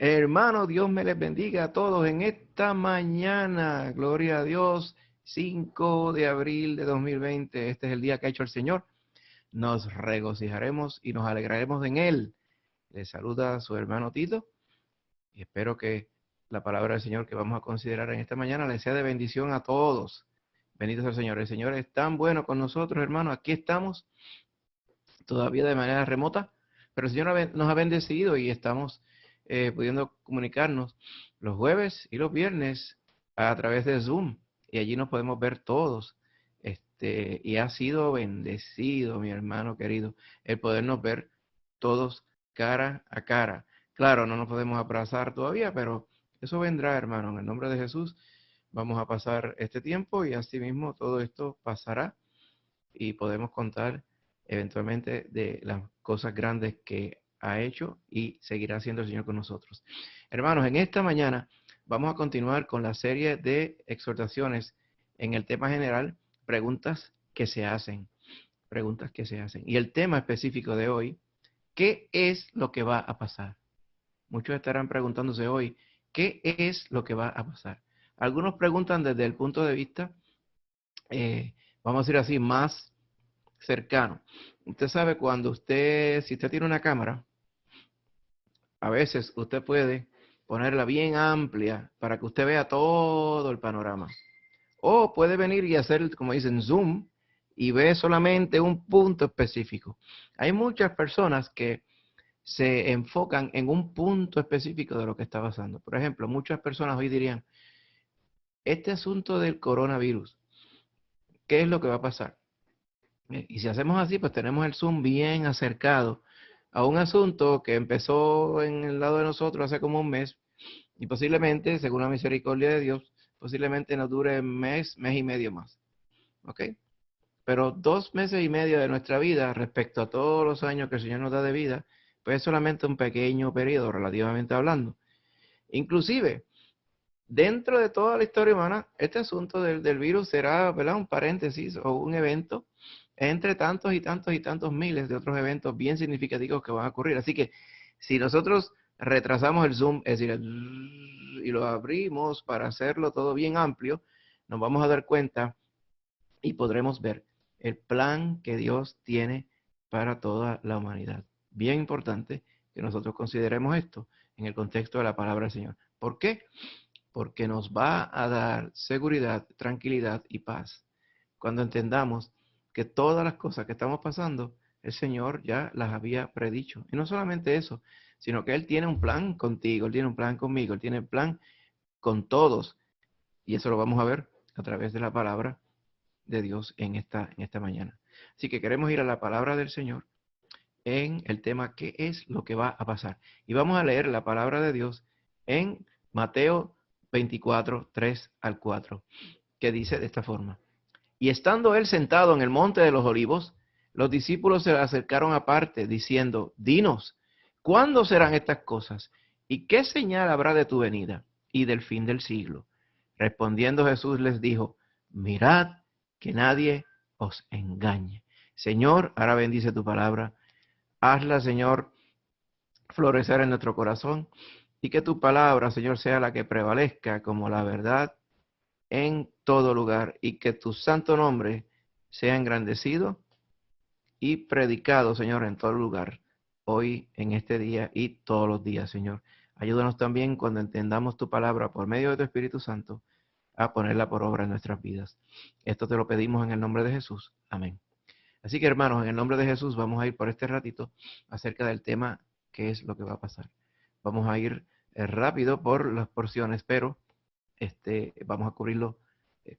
Hermano, Dios me les bendiga a todos en esta mañana. Gloria a Dios. 5 de abril de 2020. Este es el día que ha hecho el Señor. Nos regocijaremos y nos alegraremos en Él. Les saluda su hermano Tito y espero que la palabra del Señor que vamos a considerar en esta mañana les sea de bendición a todos. Bendito sea el Señor. El Señor es tan bueno con nosotros, hermano. Aquí estamos todavía de manera remota, pero el Señor nos ha bendecido y estamos pudiendo comunicarnos los jueves y los viernes a través de Zoom, y allí nos podemos ver todos. Y ha sido bendecido, mi hermano querido, el podernos ver todos cara a cara. Claro, no nos podemos abrazar todavía, pero eso vendrá, hermano. En el nombre de Jesús vamos a pasar este tiempo y así mismo todo esto pasará y podemos contar eventualmente de las cosas grandes que ha hecho y seguirá haciendo el Señor con nosotros. Hermanos, en esta mañana vamos a continuar con la serie de exhortaciones en el tema general, preguntas que se hacen. Preguntas que se hacen. Y el tema específico de hoy, ¿qué es lo que va a pasar? Muchos estarán preguntándose hoy, ¿qué es lo que va a pasar? Algunos preguntan desde el punto de vista, vamos a decir así, más cercano. Usted sabe cuando si usted tiene una cámara, a veces usted puede ponerla bien amplia para que usted vea todo el panorama. O puede venir y hacer, como dicen, zoom y ve solamente un punto específico. Hay muchas personas que se enfocan en un punto específico de lo que está pasando. Por ejemplo, muchas personas hoy dirían, este asunto del coronavirus, ¿qué es lo que va a pasar? Y si hacemos así, pues tenemos el zoom bien acercado a un asunto que empezó en el lado de nosotros hace como un mes y posiblemente, según la misericordia de Dios, posiblemente nos dure mes y medio más. ¿Ok? Pero 2 meses y medio de nuestra vida respecto a todos los años que el Señor nos da de vida, pues es solamente un pequeño periodo, relativamente hablando. Inclusive, dentro de toda la historia humana, este asunto del virus será, ¿verdad?, un paréntesis o un evento entre tantos y tantos y tantos miles de otros eventos bien significativos que van a ocurrir. Así que si nosotros retrasamos el zoom, es decir, y lo abrimos para hacerlo todo bien amplio, nos vamos a dar cuenta y podremos ver el plan que Dios tiene para toda la humanidad. Bien importante que nosotros consideremos esto en el contexto de la palabra del Señor. ¿Por qué? Porque nos va a dar seguridad, tranquilidad y paz cuando entendamos que todas las cosas que estamos pasando, el Señor ya las había predicho. Y no solamente eso, sino que Él tiene un plan contigo, Él tiene un plan conmigo, Él tiene un plan con todos. Y eso lo vamos a ver a través de la palabra de Dios en esta mañana. Así que queremos ir a la palabra del Señor en el tema ¿qué es lo que va a pasar? Y vamos a leer la palabra de Dios en Mateo 24, 3 al 4, que dice de esta forma. Y estando él sentado en el monte de los olivos, los discípulos se le acercaron aparte, diciendo, dinos, ¿cuándo serán estas cosas? ¿Y qué señal habrá de tu venida y del fin del siglo? Respondiendo Jesús les dijo, mirad que nadie os engañe. Señor, ahora bendice tu palabra. Hazla, Señor, florecer en nuestro corazón y que tu palabra, Señor, sea la que prevalezca como la verdad en todo lugar y que tu santo nombre sea engrandecido y predicado, Señor, en todo lugar, hoy, en este día y todos los días, Señor. Ayúdanos también cuando entendamos tu palabra por medio de tu Espíritu Santo a ponerla por obra en nuestras vidas. Esto te lo pedimos en el nombre de Jesús. Amén. Así que, hermanos, en el nombre de Jesús vamos a ir por este ratito acerca del tema, qué es lo que va a pasar. Vamos a ir rápido por las porciones, pero vamos a cubrirlo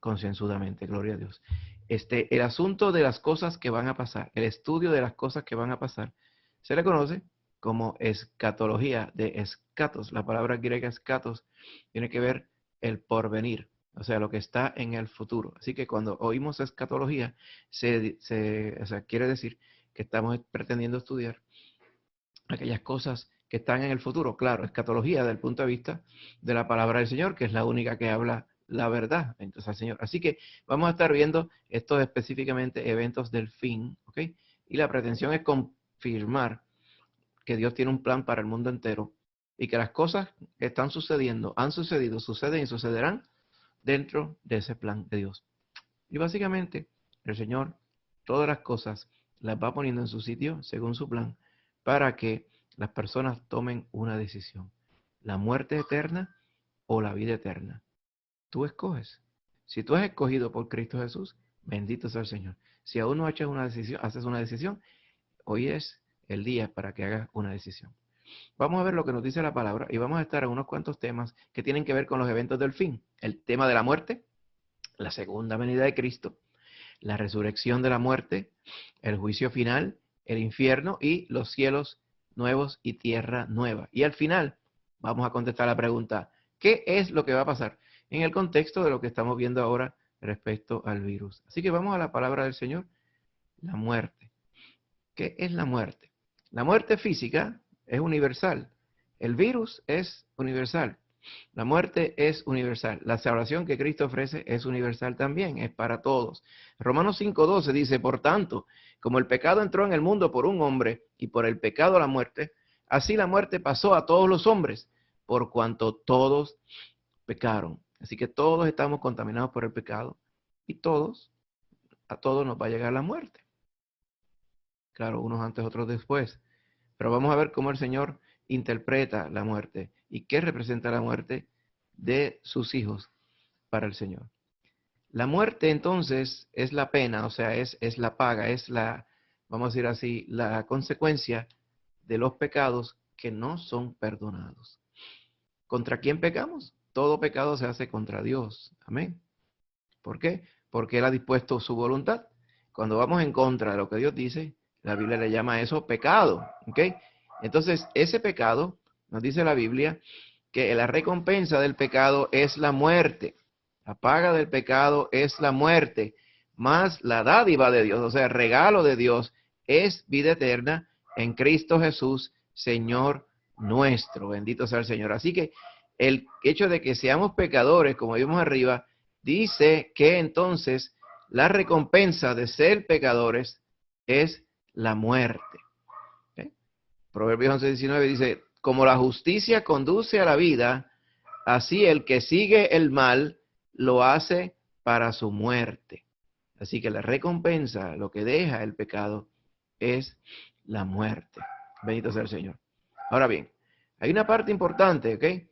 concienzudamente, gloria a Dios. El asunto de las cosas que van a pasar, el estudio de las cosas que van a pasar, se le conoce como escatología, de escatos. La palabra griega escatos tiene que ver el porvenir, o sea, lo que está en el futuro. Así que cuando oímos escatología, o sea, quiere decir que estamos pretendiendo estudiar aquellas cosas que están en el futuro. Claro, escatología desde el punto de vista de la palabra del Señor, que es la única que habla la verdad. Entonces, al Señor. Así que vamos a estar viendo estos específicamente eventos del fin, ¿ok? Y la pretensión es confirmar que Dios tiene un plan para el mundo entero y que las cosas que están sucediendo, han sucedido, suceden y sucederán dentro de ese plan de Dios. Y básicamente el Señor todas las cosas las va poniendo en su sitio según su plan para que las personas tomen una decisión. La muerte eterna o la vida eterna. Tú escoges. Si tú has escogido por Cristo Jesús, bendito sea el Señor. Si aún no haces una decisión, hoy es el día para que hagas una decisión. Vamos a ver lo que nos dice la palabra y vamos a estar en unos cuantos temas que tienen que ver con los eventos del fin. El tema de la muerte, la segunda venida de Cristo, la resurrección de la muerte, el juicio final, el infierno y los cielos nuevos y tierra nueva. Y al final vamos a contestar la pregunta, ¿qué es lo que va a pasar? En el contexto de lo que estamos viendo ahora respecto al virus. Así que vamos a la palabra del Señor, la muerte. ¿Qué es la muerte? La muerte física es universal. El virus es universal. La muerte es universal. La salvación que Cristo ofrece es universal también, es para todos. Romanos 5:12 dice, por tanto, como el pecado entró en el mundo por un hombre y por el pecado la muerte, así la muerte pasó a todos los hombres, por cuanto todos pecaron. Así que todos estamos contaminados por el pecado y a todos nos va a llegar la muerte. Claro, unos antes, otros después. Pero vamos a ver cómo el Señor interpreta la muerte y qué representa la muerte de sus hijos para el Señor. La muerte entonces es la pena, o sea, es la paga, es la, vamos a decir así, la consecuencia de los pecados que no son perdonados. ¿Contra quién pecamos? Todo pecado se hace contra Dios. Amén. ¿Por qué? Porque Él ha dispuesto su voluntad. Cuando vamos en contra de lo que Dios dice, la Biblia le llama a eso pecado. ¿Ok? Entonces, ese pecado, nos dice la Biblia, que la recompensa del pecado es la muerte. La paga del pecado es la muerte, más la dádiva de Dios, o sea, el regalo de Dios es vida eterna en Cristo Jesús, Señor nuestro. Bendito sea el Señor. Así que el hecho de que seamos pecadores, como vimos arriba, dice que entonces la recompensa de ser pecadores es la muerte. ¿Okay? Proverbios 11:19 dice, como la justicia conduce a la vida, así el que sigue el mal lo hace para su muerte. Así que la recompensa, lo que deja el pecado, es la muerte. Bendito sea el Señor. Ahora bien, hay una parte importante, ¿ok?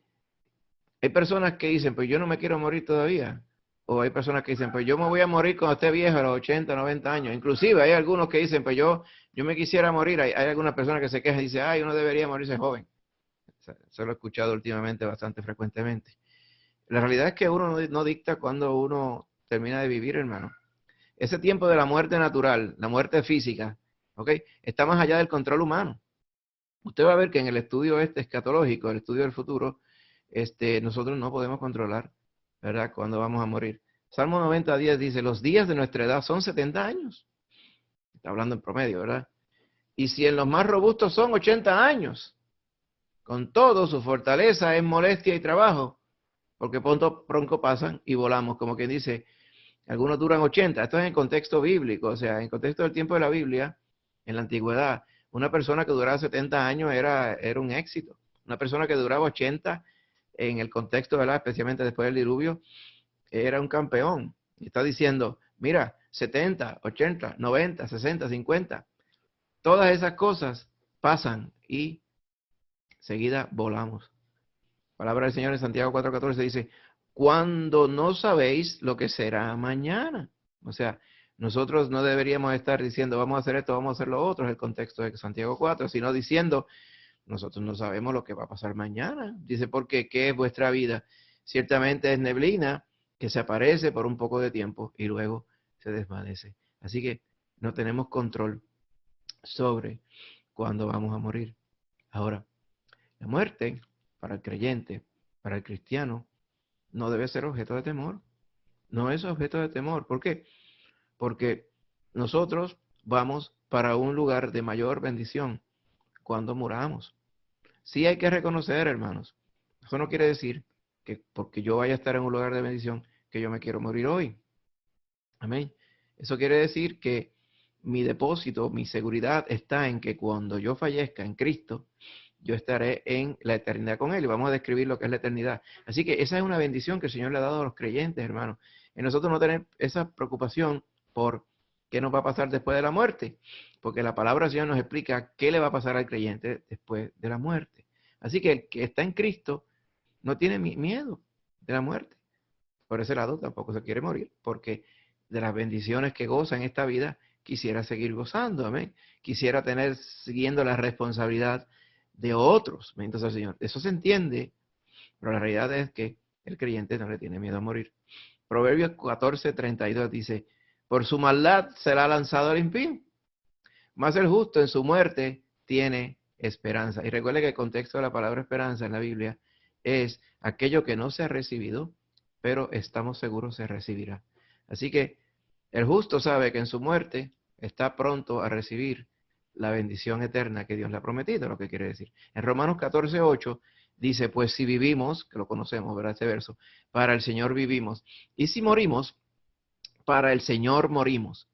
Hay personas que dicen, pues yo no me quiero morir todavía. O hay personas que dicen, pues yo me voy a morir cuando esté viejo, a los 80, 90 años. Inclusive hay algunos que dicen, pues yo me quisiera morir. Hay algunas personas que se quejan y dicen, ay, uno debería morirse joven. Eso lo he escuchado últimamente bastante frecuentemente. La realidad es que uno no dicta cuando uno termina de vivir, hermano. Ese tiempo de la muerte natural, la muerte física, ¿ok? Está más allá del control humano. Usted va a ver que en el estudio escatológico, el estudio del futuro, nosotros no podemos controlar, ¿verdad?, cuando vamos a morir. Salmo 90:10 dice, los días de nuestra edad son 70 años. Está hablando en promedio, ¿verdad? Y si en los más robustos son 80 años, con todo su fortaleza es molestia y trabajo, porque pronto pasan y volamos, como quien dice, algunos duran 80. Esto es en contexto bíblico, o sea, en contexto del tiempo de la Biblia, en la antigüedad, una persona que duraba 70 años era un éxito. Una persona que duraba 80 en el contexto, ¿verdad?, especialmente después del diluvio, era un campeón. Y está diciendo, mira, 70, 80, 90, 60, 50, todas esas cosas pasan y seguida volamos. Palabra del Señor en Santiago 4:14 dice, cuando no sabéis lo que será mañana. O sea, nosotros no deberíamos estar diciendo, vamos a hacer esto, vamos a hacer lo otro, es el contexto de Santiago 4, sino diciendo, nosotros no sabemos lo que va a pasar mañana. Dice, porque ¿qué es vuestra vida? Ciertamente es neblina que se aparece por un poco de tiempo y luego se desvanece. Así que no tenemos control sobre cuándo vamos a morir. Ahora, la muerte para el creyente, para el cristiano, no debe ser objeto de temor. No es objeto de temor. ¿Por qué? Porque nosotros vamos para un lugar de mayor bendición cuando muramos. Sí hay que reconocer, hermanos. Eso no quiere decir que porque yo vaya a estar en un lugar de bendición, que yo me quiero morir hoy. Amén. Eso quiere decir que mi depósito, mi seguridad está en que cuando yo fallezca en Cristo, yo estaré en la eternidad con Él. Y vamos a describir lo que es la eternidad. Así que esa es una bendición que el Señor le ha dado a los creyentes, hermanos. En nosotros no tener esa preocupación por qué nos va a pasar después de la muerte. Porque la palabra del Señor nos explica qué le va a pasar al creyente después de la muerte. Así que el que está en Cristo no tiene miedo de la muerte. Por ese lado tampoco se quiere morir, porque de las bendiciones que goza en esta vida, quisiera seguir gozando, amén. Quisiera tener, siguiendo la responsabilidad de otros, bendito sea el Señor. Eso se entiende, pero la realidad es que el creyente no le tiene miedo a morir. Proverbios 14:32 dice, por su maldad será lanzado el impío, mas el justo en su muerte tiene esperanza. Y recuerde que el contexto de la palabra esperanza en la Biblia es aquello que no se ha recibido, pero estamos seguros se recibirá. Así que el justo sabe que en su muerte está pronto a recibir la bendición eterna que Dios le ha prometido, lo que quiere decir. En Romanos 14:8 dice, pues si vivimos, que lo conocemos, ¿verdad? Este verso, para el Señor vivimos. Y si morimos, para el Señor morimos.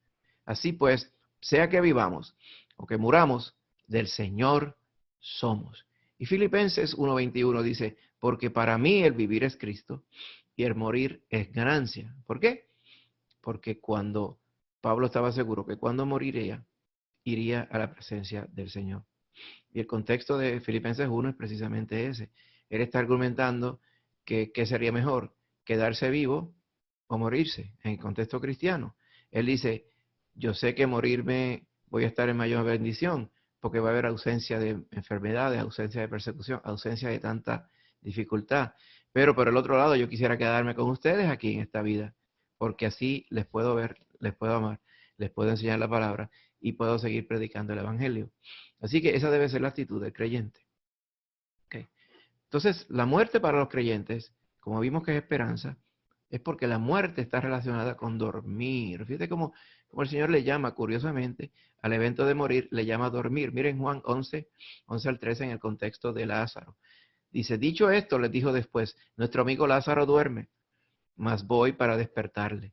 Así pues, sea que vivamos o que muramos, del Señor somos. Y Filipenses 1:21 dice, porque para mí el vivir es Cristo y el morir es ganancia. ¿Por qué? Porque cuando Pablo estaba seguro que cuando moriría, iría a la presencia del Señor. Y el contexto de Filipenses 1 es precisamente ese. Él está argumentando que sería mejor, quedarse vivo o morirse en el contexto cristiano. Él dice, yo sé que morirme voy a estar en mayor bendición, porque va a haber ausencia de enfermedades, ausencia de persecución, ausencia de tanta dificultad. Pero por el otro lado, yo quisiera quedarme con ustedes aquí en esta vida, porque así les puedo ver, les puedo amar, les puedo enseñar la palabra y puedo seguir predicando el Evangelio. Así que esa debe ser la actitud del creyente. ¿Okay? Entonces, la muerte para los creyentes, como vimos que es esperanza, es porque la muerte está relacionada con dormir. Fíjate cómo el Señor le llama, curiosamente, al evento de morir, le llama dormir. Miren Juan 11 al 13 en el contexto de Lázaro. Dice, dicho esto, les dijo después, nuestro amigo Lázaro duerme, mas voy para despertarle.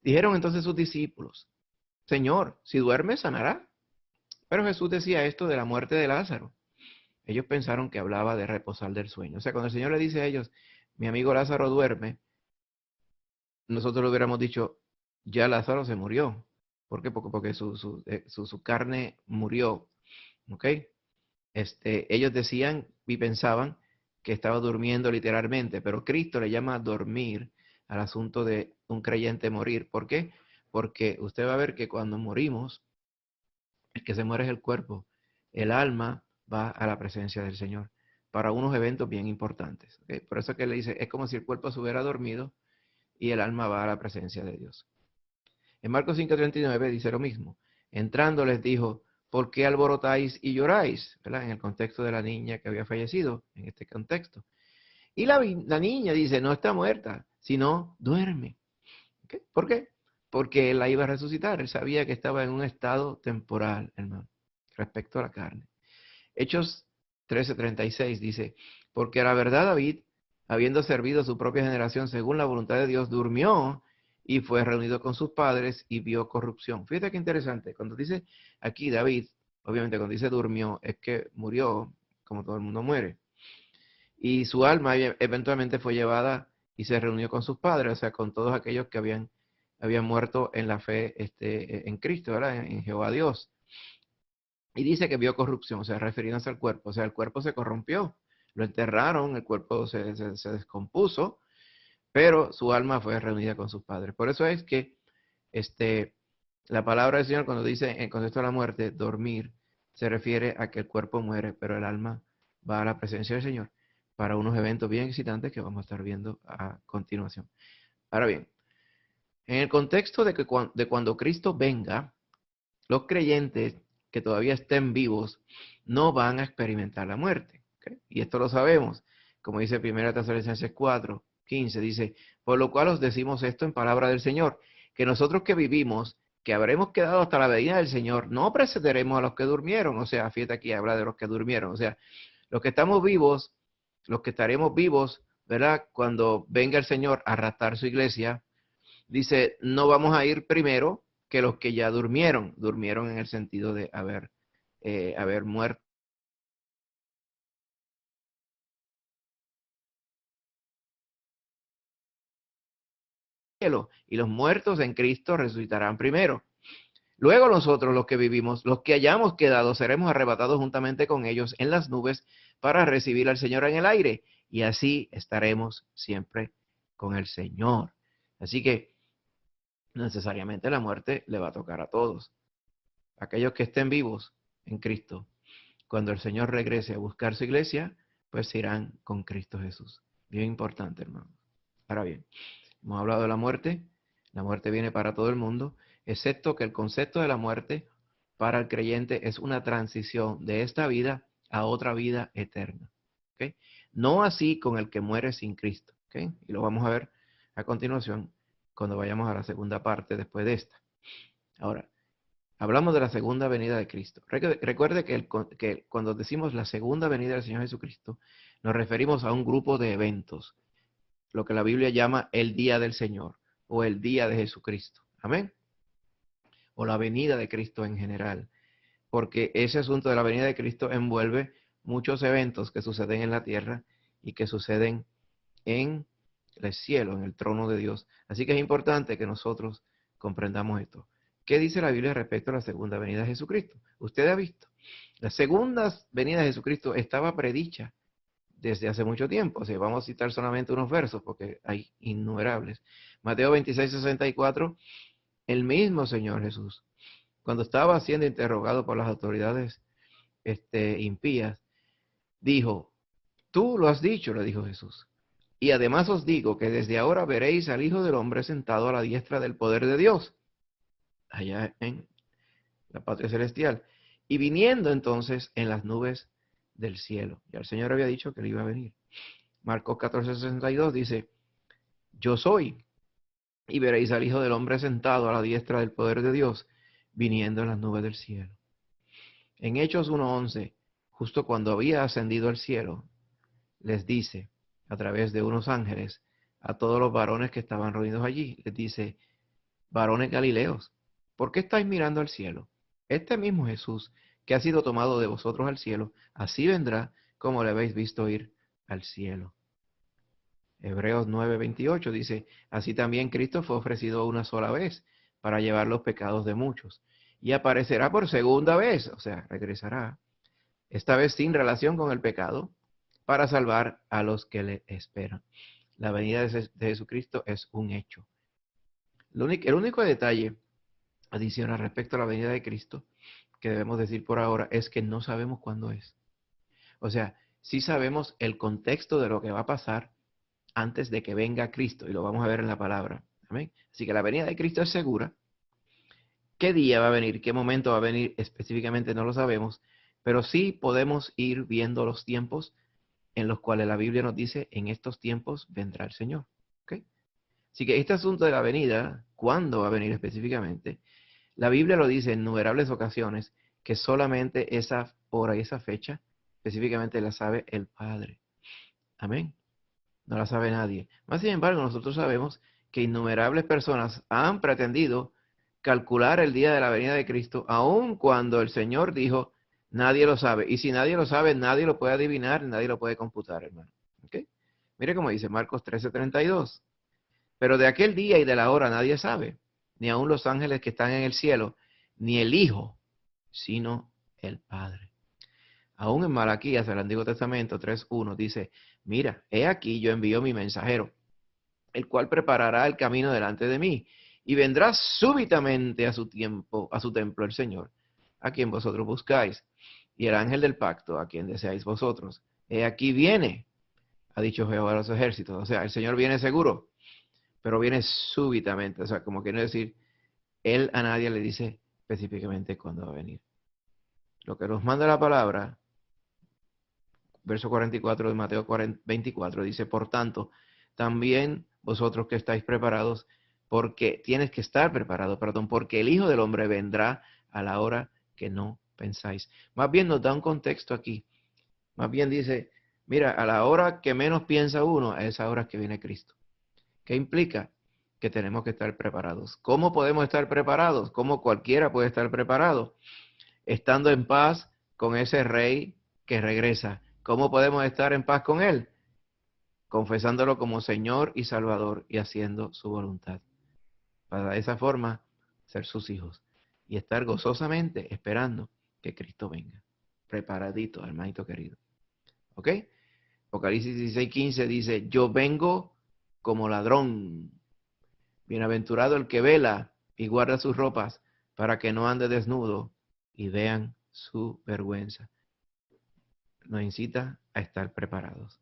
Dijeron entonces sus discípulos, Señor, si duerme, sanará. Pero Jesús decía esto de la muerte de Lázaro. Ellos pensaron que hablaba de reposar del sueño. O sea, cuando el Señor le dice a ellos, mi amigo Lázaro duerme, nosotros le hubiéramos dicho, ya Lázaro se murió. ¿Por qué? Porque su carne murió. ¿Ok? Ellos decían y pensaban que estaba durmiendo literalmente, pero Cristo le llama a dormir al asunto de un creyente morir. ¿Por qué? Porque usted va a ver que cuando morimos, el que se muere es el cuerpo. El alma va a la presencia del Señor para unos eventos bien importantes. ¿Okay? Por eso que le dice, es como si el cuerpo se hubiera dormido y el alma va a la presencia de Dios. En Marcos 5:39 dice lo mismo. Entrando les dijo, ¿por qué alborotáis y lloráis? ¿Verdad? En el contexto de la niña que había fallecido, en este contexto. Y la niña dice, no está muerta, sino duerme. ¿Okay? ¿Por qué? Porque él la iba a resucitar. Él sabía que estaba en un estado temporal, hermano, respecto a la carne. Hechos 13:36 dice, porque a la verdad David, habiendo servido a su propia generación según la voluntad de Dios, durmió y fue reunido con sus padres y vio corrupción. Fíjate qué interesante. Cuando dice aquí David, obviamente cuando dice durmió, es que murió, como todo el mundo muere. Y su alma eventualmente fue llevada y se reunió con sus padres, o sea, con todos aquellos que habían muerto en la fe en Cristo, ¿verdad? En Jehová Dios. Y dice que vio corrupción, o sea, refiriéndose al cuerpo. O sea, el cuerpo se corrompió, lo enterraron, el cuerpo se descompuso, pero su alma fue reunida con sus padres. Por eso es que la palabra del Señor cuando dice en contexto de la muerte, dormir, se refiere a que el cuerpo muere, pero el alma va a la presencia del Señor para unos eventos bien excitantes que vamos a estar viendo a continuación. Ahora bien, en el contexto de cuando Cristo venga, los creyentes que todavía estén vivos no van a experimentar la muerte. ¿Okay? Y esto lo sabemos, como dice 1 Tesalonicenses 4:15, dice, por lo cual os decimos esto en palabra del Señor, que nosotros que vivimos, que habremos quedado hasta la venida del Señor, no precederemos a los que durmieron. O sea, fíjate aquí, habla de los que durmieron. O sea, los que estamos vivos, los que estaremos vivos, ¿verdad? Cuando venga el Señor a arrastrar su iglesia, dice, no vamos a ir primero que los que ya durmieron en el sentido de haber muerto cielo, y los muertos en Cristo resucitarán primero. Luego nosotros, los que vivimos, los que hayamos quedado, seremos arrebatados juntamente con ellos en las nubes para recibir al Señor en el aire, y así estaremos siempre con el Señor. Así que necesariamente la muerte le va a tocar a todos. Aquellos que estén vivos en Cristo, cuando el Señor regrese a buscar su iglesia, pues se irán con Cristo Jesús. Bien importante, hermano. Ahora bien, hemos hablado de la muerte. La muerte viene para todo el mundo, excepto que el concepto de la muerte para el creyente es una transición de esta vida a otra vida eterna. ¿Okay? No así con el que muere sin Cristo. ¿Okay? Y lo vamos a ver a continuación cuando vayamos a la segunda parte después de esta. Ahora, hablamos de la segunda venida de Cristo. Recuerde que cuando decimos la segunda venida del Señor Jesucristo, nos referimos a un grupo de eventos, lo que la Biblia llama el día del Señor o el día de Jesucristo. Amén. O la venida de Cristo en general. Porque ese asunto de la venida de Cristo envuelve muchos eventos que suceden en la tierra y que suceden en el cielo, en el trono de Dios. Así que es importante que nosotros comprendamos esto. ¿Qué dice la Biblia respecto a la segunda venida de Jesucristo? Usted ha visto. La segunda venida de Jesucristo estaba predicha desde hace mucho tiempo. O sea, vamos a citar solamente unos versos porque hay innumerables. Mateo 26:64, el mismo Señor Jesús, cuando estaba siendo interrogado por las autoridades impías, dijo, tú lo has dicho, le dijo Jesús. Y además os digo que desde ahora veréis al Hijo del Hombre sentado a la diestra del poder de Dios, allá en la patria celestial, y viniendo entonces en las nubes del cielo. Ya el Señor había dicho que él iba a venir. Marcos 14:62 dice, yo soy, y veréis al Hijo del Hombre sentado a la diestra del poder de Dios, viniendo en las nubes del cielo. En Hechos 1:11, justo cuando había ascendido al cielo, les dice, a través de unos ángeles, a todos los varones que estaban reunidos allí, les dice, varones galileos, ¿por qué estáis mirando al cielo? Este mismo Jesús, que ha sido tomado de vosotros al cielo, así vendrá como le habéis visto ir al cielo. Hebreos 9:28 dice, así también Cristo fue ofrecido una sola vez para llevar los pecados de muchos, y aparecerá por segunda vez, o sea, regresará, esta vez sin relación con el pecado, para salvar a los que le esperan. La venida de Jesucristo es un hecho. El único detalle adicional respecto a la venida de Cristo que debemos decir por ahora es que no sabemos cuándo es. O sea, sí sabemos el contexto de lo que va a pasar antes de que venga Cristo, y lo vamos a ver en la palabra. Amén. Así que la venida de Cristo es segura. ¿Qué día va a venir? ¿Qué momento va a venir? Específicamente no lo sabemos, pero sí podemos ir viendo los tiempos en los cuales la Biblia nos dice, en estos tiempos vendrá el Señor. ¿Okay? Así que este asunto de la venida, ¿cuándo va a venir específicamente? La Biblia lo dice en innumerables ocasiones, que solamente esa hora y esa fecha, específicamente la sabe el Padre. Amén. No la sabe nadie. Más sin embargo, nosotros sabemos que innumerables personas han pretendido calcular el día de la venida de Cristo, aun cuando el Señor dijo, nadie lo sabe. Y si nadie lo sabe, nadie lo puede adivinar, nadie lo puede computar, hermano. ¿Okay? Mire cómo dice Marcos 13:32. Pero de aquel día y de la hora nadie sabe, ni aun los ángeles que están en el cielo, ni el Hijo, sino el Padre. Aún en Malaquías, el Antiguo Testamento 3:1 dice, mira, he aquí yo envío mi mensajero, el cual preparará el camino delante de mí, y vendrá súbitamente a su tiempo, a su templo el Señor, a quien vosotros buscáis, y el ángel del pacto, a quien deseáis vosotros. He aquí viene, ha dicho Jehová de los ejércitos. O sea, el Señor viene seguro, pero viene súbitamente. O sea, como quiere decir, Él a nadie le dice específicamente cuándo va a venir. Lo que nos manda la palabra, verso 44 de Mateo 24, dice, por tanto, también vosotros que estáis preparados, porque tienes que estar preparado, perdón, porque el Hijo del Hombre vendrá a la hora que no pensáis. Más bien nos da un contexto aquí. Más bien dice, mira, a la hora que menos piensa uno, a esa hora que viene Cristo. ¿Qué implica? Que tenemos que estar preparados. ¿Cómo podemos estar preparados? ¿Cómo cualquiera puede estar preparado? Estando en paz con ese Rey que regresa. ¿Cómo podemos estar en paz con Él? Confesándolo como Señor y Salvador y haciendo su voluntad. para de esa forma ser sus hijos y estar gozosamente esperando que Cristo venga. Preparadito, hermanito querido. ¿Ok? Apocalipsis 16:15 dice, yo vengo como ladrón. Bienaventurado el que vela y guarda sus ropas para que no ande desnudo y vean su vergüenza. Nos incita a estar preparados.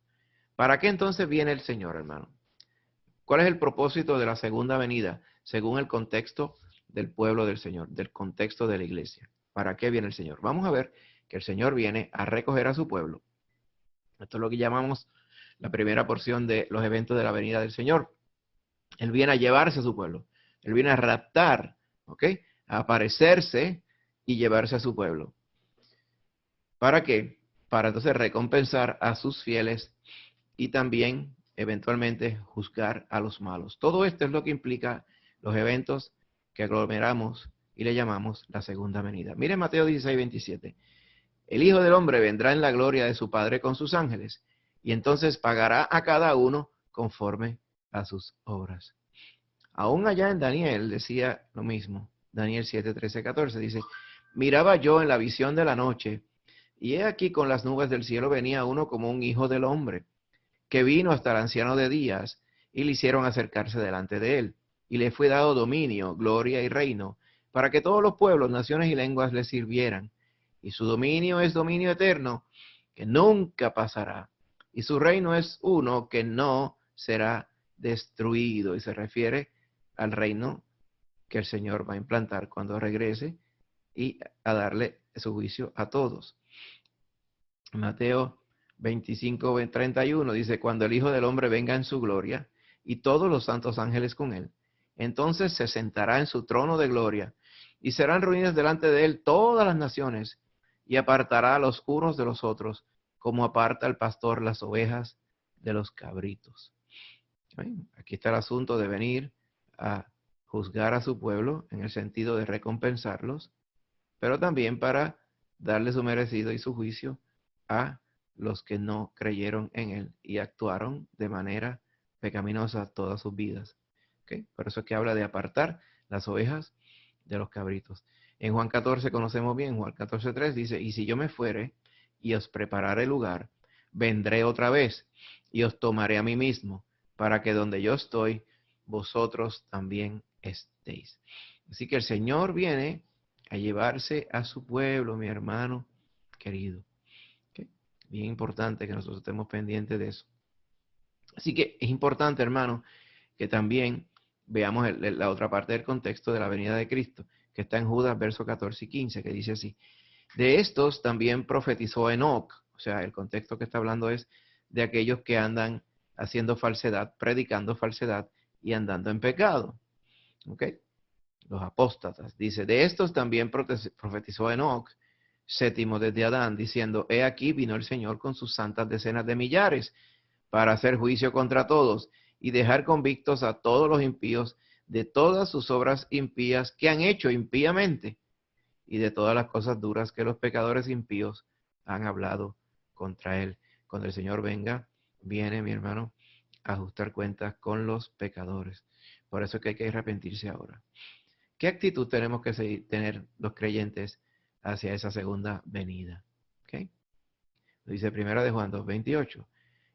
¿Para qué entonces viene el Señor, hermano? ¿Cuál es el propósito de la segunda venida según el contexto del pueblo del Señor, del contexto de la iglesia? ¿Para qué viene el Señor? Vamos a ver que el Señor viene a recoger a su pueblo. Esto es lo que llamamos la primera porción de los eventos de la venida del Señor. Él viene a llevarse a su pueblo. Él viene a raptar, ¿ok? A aparecerse y llevarse a su pueblo. ¿Para qué? Para entonces recompensar a sus fieles y también eventualmente juzgar a los malos. Todo esto es lo que implica los eventos que aglomeramos y le llamamos la segunda venida. Miren Mateo 16:27. El Hijo del Hombre vendrá en la gloria de su Padre con sus ángeles y entonces pagará a cada uno conforme a sus obras. Aún allá en Daniel decía lo mismo. Daniel 7:13-14 dice, miraba yo en la visión de la noche y he aquí con las nubes del cielo venía uno como un hijo del hombre, que vino hasta el anciano de días, y le hicieron acercarse delante de él, y le fue dado dominio, gloria y reino, para que todos los pueblos, naciones y lenguas le sirvieran. Y su dominio es dominio eterno, que nunca pasará, y su reino es uno que no será destruido, y se refiere al reino que el Señor va a implantar cuando regrese y a darle su juicio a todos. Mateo 25:31 dice, cuando el Hijo del Hombre venga en su gloria y todos los santos ángeles con él, entonces se sentará en su trono de gloria y serán reunidas delante de él todas las naciones y apartará a los unos de los otros, como aparta el pastor las ovejas de los cabritos. Aquí está el asunto de venir a juzgar a su pueblo en el sentido de recompensarlos, pero también para darle su merecido y su juicio a los que no creyeron en él y actuaron de manera pecaminosa todas sus vidas. ¿Okay? Por eso es que habla de apartar las ovejas de los cabritos. En Juan 14 conocemos bien, Juan 14:3 dice, y si yo me fuere y os prepararé lugar, vendré otra vez y os tomaré a mí mismo, para que donde yo estoy, vosotros también estéis. Así que el Señor viene a llevarse a su pueblo, mi hermano querido. ¿Okay? Bien importante que nosotros estemos pendientes de eso. Así que es importante, hermano, que también veamos la otra parte del contexto de la venida de Cristo, que está en Judas, versos 14 y 15, que dice así. De estos también profetizó Enoc. O sea, el contexto que está hablando es de aquellos que andan haciendo falsedad, predicando falsedad y andando en pecado. ¿Ok? Los apóstatas. Dice, de estos también profetizó Enoc, séptimo desde Adán, diciendo, he aquí vino el Señor con sus santas decenas de millares para hacer juicio contra todos y dejar convictos a todos los impíos de todas sus obras impías que han hecho impíamente y de todas las cosas duras que los pecadores impíos han hablado contra él. Cuando el Señor venga, viene, mi hermano, a ajustar cuentas con los pecadores. Por eso es que hay que arrepentirse ahora. ¿Qué actitud tenemos que tener los creyentes hacia esa segunda venida? ¿Okay? Lo dice primera de Juan 2:28.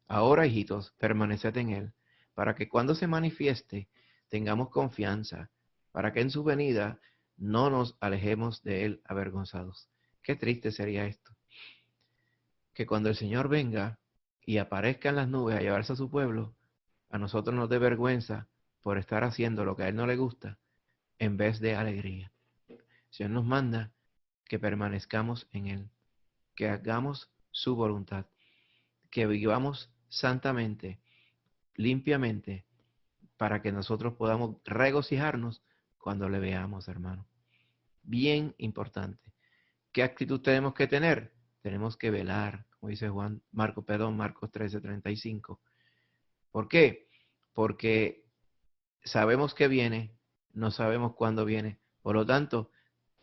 Ahora, hijitos, permaneced en él, para que cuando se manifieste tengamos confianza, para que en su venida no nos alejemos de él avergonzados. Qué triste sería esto. Que cuando el Señor venga y aparezca en las nubes a llevarse a su pueblo, a nosotros nos dé vergüenza por estar haciendo lo que a él no le gusta, en vez de alegría. El Señor nos manda que permanezcamos en él, que hagamos su voluntad, que vivamos santamente, limpiamente, para que nosotros podamos regocijarnos cuando le veamos, hermano. Bien importante. ¿Qué actitud tenemos que tener? Tenemos que velar, como dice Marcos 13:35. ¿Por qué? Porque sabemos que viene, no sabemos cuándo viene. Por lo tanto,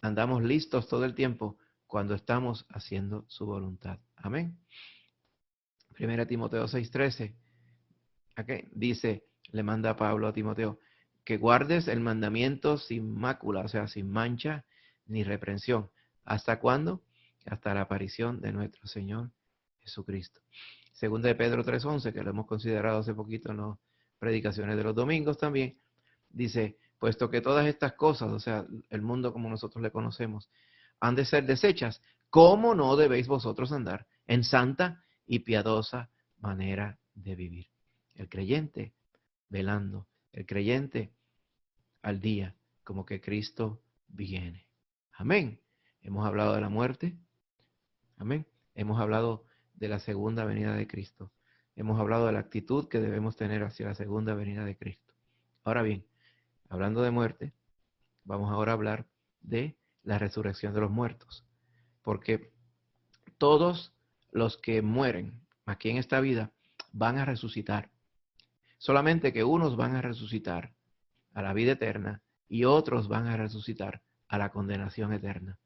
andamos listos todo el tiempo cuando estamos haciendo su voluntad. Amén. 1 Timoteo 6:13. ¿Okay? Dice, le manda Pablo a Timoteo, que guardes el mandamiento sin mácula, o sea, sin mancha ni reprensión. ¿Hasta cuándo? Hasta la aparición de nuestro Señor Jesucristo. Segunda de Pedro 3:11, que lo hemos considerado hace poquito en las predicaciones de los domingos también, dice, puesto que todas estas cosas, o sea, el mundo como nosotros le conocemos, han de ser desechas, ¿cómo no debéis vosotros andar en santa y piadosa manera de vivir? El creyente velando, el creyente al día, como que Cristo viene. Amén. Hemos hablado de la muerte. Amén. Hemos hablado de la segunda venida de Cristo. Hemos hablado de la actitud que debemos tener hacia la segunda venida de Cristo. Ahora bien, hablando de muerte, vamos ahora a hablar de la resurrección de los muertos. Porque todos los que mueren aquí en esta vida van a resucitar. Solamente que unos van a resucitar a la vida eterna y otros van a resucitar a la condenación eterna.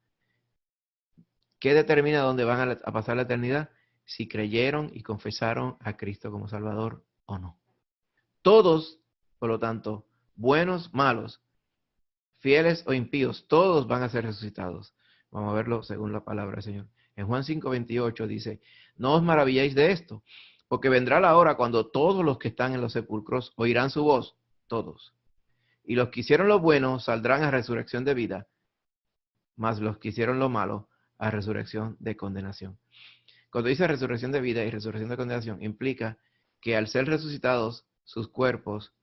¿Qué determina dónde van a pasar la eternidad? Si creyeron y confesaron a Cristo como Salvador o no. Todos, por lo tanto, buenos, malos, fieles o impíos, todos van a ser resucitados. Vamos a verlo según la palabra del Señor. En Juan 5:28 dice, no os maravilléis de esto, porque vendrá la hora cuando todos los que están en los sepulcros oirán su voz, todos. Y los que hicieron lo bueno saldrán a resurrección de vida, mas los que hicieron lo malo a resurrección de condenación. Cuando dice resurrección de vida y resurrección de condenación, implica que al ser resucitados, sus cuerpos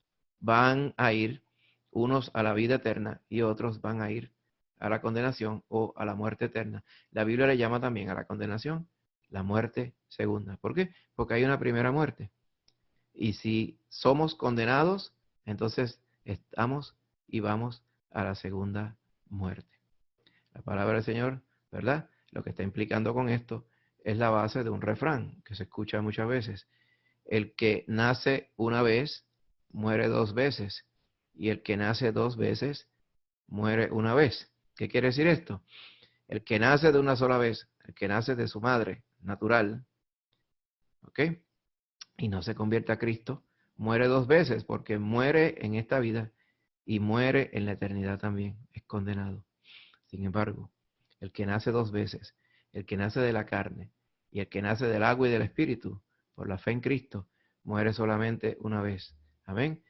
van a ir, unos a la vida eterna y otros van a ir a la condenación o a la muerte eterna. La Biblia le llama también a la condenación la muerte segunda. ¿Por qué? Porque hay una primera muerte. Y si somos condenados, entonces estamos y vamos a la segunda muerte. La palabra del Señor, ¿verdad? Lo que está implicando con esto es la base de un refrán que se escucha muchas veces. El que nace una vez, muere dos veces. Y el que nace dos veces, muere una vez. ¿Qué quiere decir esto? El que nace de una sola vez, el que nace de su madre natural, ¿ok? Y no se convierte a Cristo, muere dos veces porque muere en esta vida y muere en la eternidad también, es condenado. Sin embargo, el que nace dos veces, el que nace de la carne y el que nace del agua y del espíritu, por la fe en Cristo, muere solamente una vez. Amén.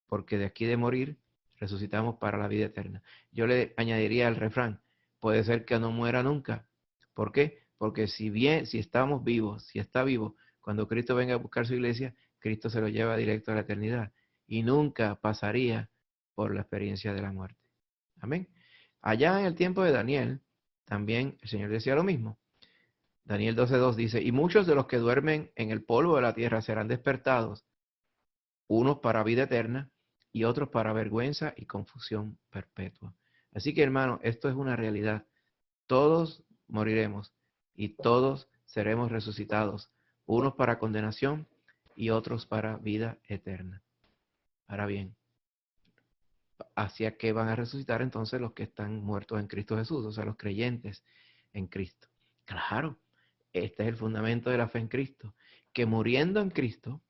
Porque de aquí de morir, resucitamos para la vida eterna. Yo le añadiría al refrán, puede ser que no muera nunca. ¿Por qué? Porque si estamos vivos, si está vivo, cuando Cristo venga a buscar su iglesia, Cristo se lo lleva directo a la eternidad y nunca pasaría por la experiencia de la muerte. Amén. Allá en el tiempo de Daniel, también el Señor decía lo mismo. Daniel 12:2 dice, y muchos de los que duermen en el polvo de la tierra serán despertados, unos para vida eterna y otros para vergüenza y confusión perpetua. Así que, hermano, esto es una realidad. Todos moriremos y todos seremos resucitados, unos para condenación y otros para vida eterna. Ahora bien, ¿hacia qué van a resucitar entonces los que están muertos en Cristo Jesús? O sea, los creyentes en Cristo. Claro, este es el fundamento de la fe en Cristo, que muriendo en Cristo,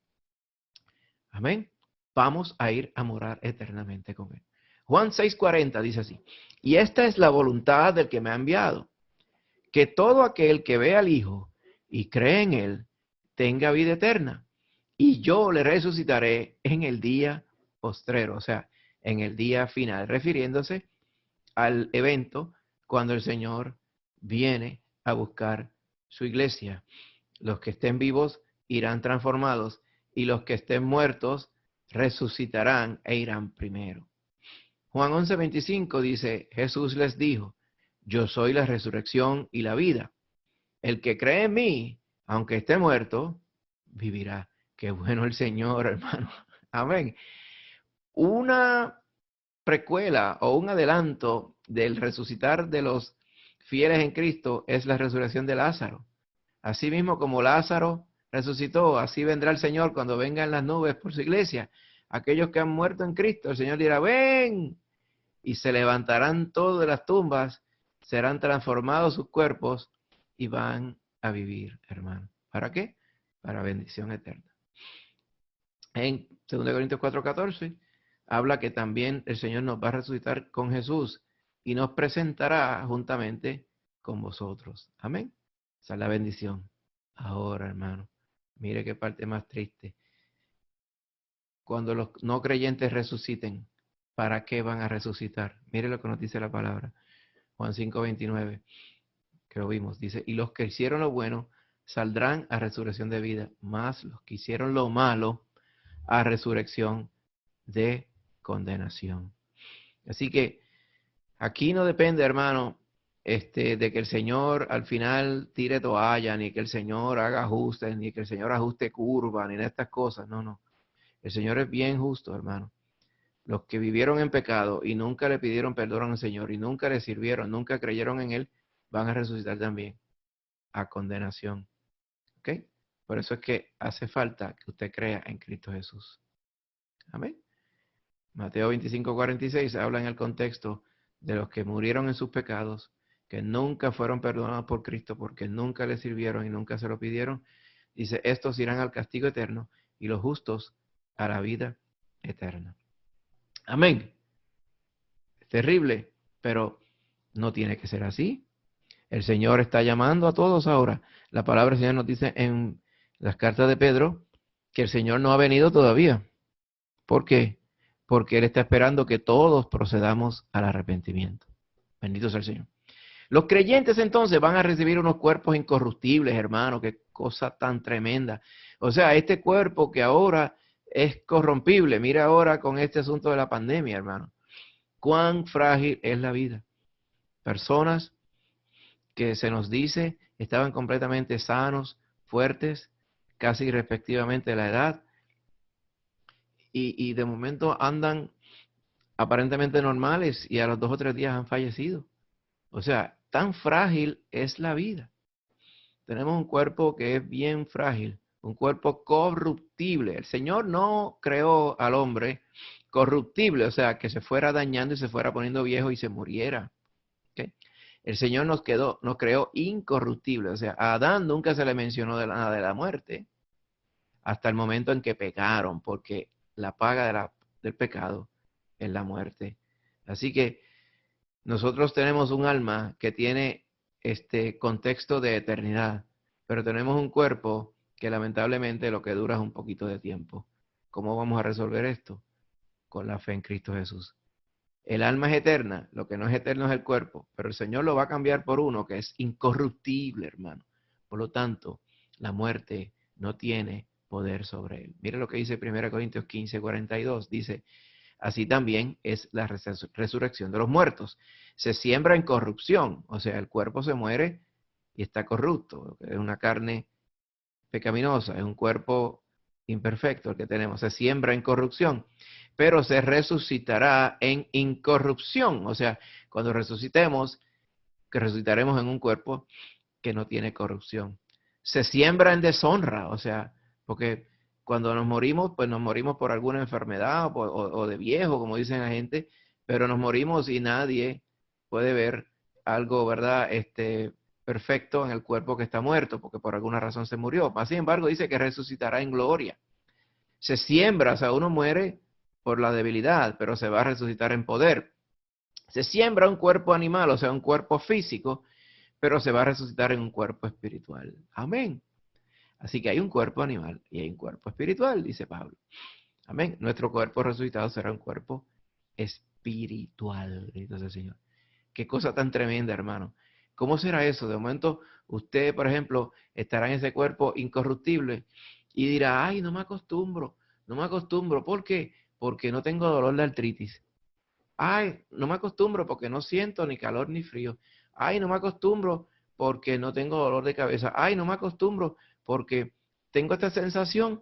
amén, vamos a ir a morar eternamente con Él. Juan 6:40 dice así, y esta es la voluntad del que me ha enviado, que todo aquel que ve al Hijo y cree en Él tenga vida eterna, y yo le resucitaré en el día postrero, o sea, en el día final, refiriéndose al evento cuando el Señor viene a buscar su iglesia. Los que estén vivos irán transformados y los que estén muertos resucitarán e irán primero. Juan 11:25 dice, Jesús les dijo, yo soy la resurrección y la vida. El que cree en mí, aunque esté muerto, vivirá. Qué bueno el Señor, hermano. Amén. Una precuela o un adelanto del resucitar de los fieles en Cristo es la resurrección de Lázaro. Así mismo como Lázaro resucitó, así vendrá el Señor cuando vengan las nubes por su iglesia. Aquellos que han muerto en Cristo, el Señor dirá, ven, y se levantarán todos de las tumbas, serán transformados sus cuerpos y van a vivir, hermano. ¿Para qué? Para bendición eterna. En 2 Corintios 4:14 habla que también el Señor nos va a resucitar con Jesús y nos presentará juntamente con vosotros. Amén. Esa es la bendición. Ahora, hermano, mire qué parte más triste. Cuando los no creyentes resuciten, ¿para qué van a resucitar? Mire lo que nos dice la palabra. Juan 5:29, que lo vimos, dice, y los que hicieron lo bueno saldrán a resurrección de vida, más los que hicieron lo malo a resurrección de condenación. Así que aquí no depende, hermano, de que el Señor al final tire toalla, ni que el Señor haga ajustes, ni que el Señor ajuste curva, ni de estas cosas. No, no. El Señor es bien justo, hermano. Los que vivieron en pecado y nunca le pidieron perdón al Señor y nunca le sirvieron, nunca creyeron en Él, van a resucitar también a condenación. ¿Ok? Por eso es que hace falta que usted crea en Cristo Jesús. Amén. Mateo 25:46 habla en el contexto de los que murieron en sus pecados, que nunca fueron perdonados por Cristo porque nunca le sirvieron y nunca se lo pidieron. Dice, estos irán al castigo eterno y los justos a la vida eterna. Amén. Es terrible, pero no tiene que ser así. El Señor está llamando a todos ahora. La palabra del Señor nos dice en las cartas de Pedro que el Señor no ha venido todavía. ¿Por qué? Porque Él está esperando que todos procedamos al arrepentimiento. Bendito sea el Señor. Los creyentes entonces van a recibir unos cuerpos incorruptibles, hermano. Qué cosa tan tremenda. O sea, este cuerpo que ahora es corrompible. Mira ahora con este asunto de la pandemia, hermano. Cuán frágil es la vida. Personas que se nos dice estaban completamente sanos, fuertes, casi respectivamente de la edad, y de momento andan aparentemente normales y a los 2 o 3 días han fallecido. O sea, tan frágil es la vida. Tenemos un cuerpo que es bien frágil, un cuerpo corruptible. El Señor no creó al hombre corruptible, o sea, que se fuera dañando y se fuera poniendo viejo y se muriera. ¿Okay? El Señor nos creó incorruptible, o sea, a Adán nunca se le mencionó nada de la muerte hasta el momento en que pecaron, porque la paga del pecado es la muerte. Así que nosotros tenemos un alma que tiene este contexto de eternidad, pero tenemos un cuerpo que lamentablemente lo que dura es un poquito de tiempo. ¿Cómo vamos a resolver esto? Con la fe en Cristo Jesús. El alma es eterna, lo que no es eterno es el cuerpo, pero el Señor lo va a cambiar por uno que es incorruptible, hermano. Por lo tanto, la muerte no tiene poder sobre él. Mire lo que dice 1 Corintios 15:42. Dice, así también es la resurrección de los muertos. Se siembra en corrupción, o sea, el cuerpo se muere y está corrupto. Es una carne pecaminosa, es un cuerpo imperfecto el que tenemos. Se siembra en corrupción, pero se resucitará en incorrupción. O sea, cuando resucitemos, que resucitaremos en un cuerpo que no tiene corrupción. Se siembra en deshonra, o sea, porque cuando nos morimos, pues nos morimos por alguna enfermedad o de viejo, como dicen la gente, pero nos morimos y nadie puede ver algo, ¿verdad? Perfecto en el cuerpo que está muerto, porque por alguna razón se murió. Mas, sin embargo, dice que resucitará en gloria. Se siembra, o sea, uno muere por la debilidad, pero se va a resucitar en poder. Se siembra un cuerpo animal, o sea, un cuerpo físico, pero se va a resucitar en un cuerpo espiritual. Amén. Así que hay un cuerpo animal y hay un cuerpo espiritual, dice Pablo. Amén. Nuestro cuerpo resucitado será un cuerpo espiritual. Bendito sea el Señor. Qué cosa tan tremenda, hermano. ¿Cómo será eso? De momento, usted, por ejemplo, estará en ese cuerpo incorruptible y dirá, ay, no me acostumbro, no me acostumbro. ¿Por qué? Porque no tengo dolor de artritis. Ay, no me acostumbro porque no siento ni calor ni frío. Ay, no me acostumbro porque no tengo dolor de cabeza. Ay, no me acostumbro porque tengo esta sensación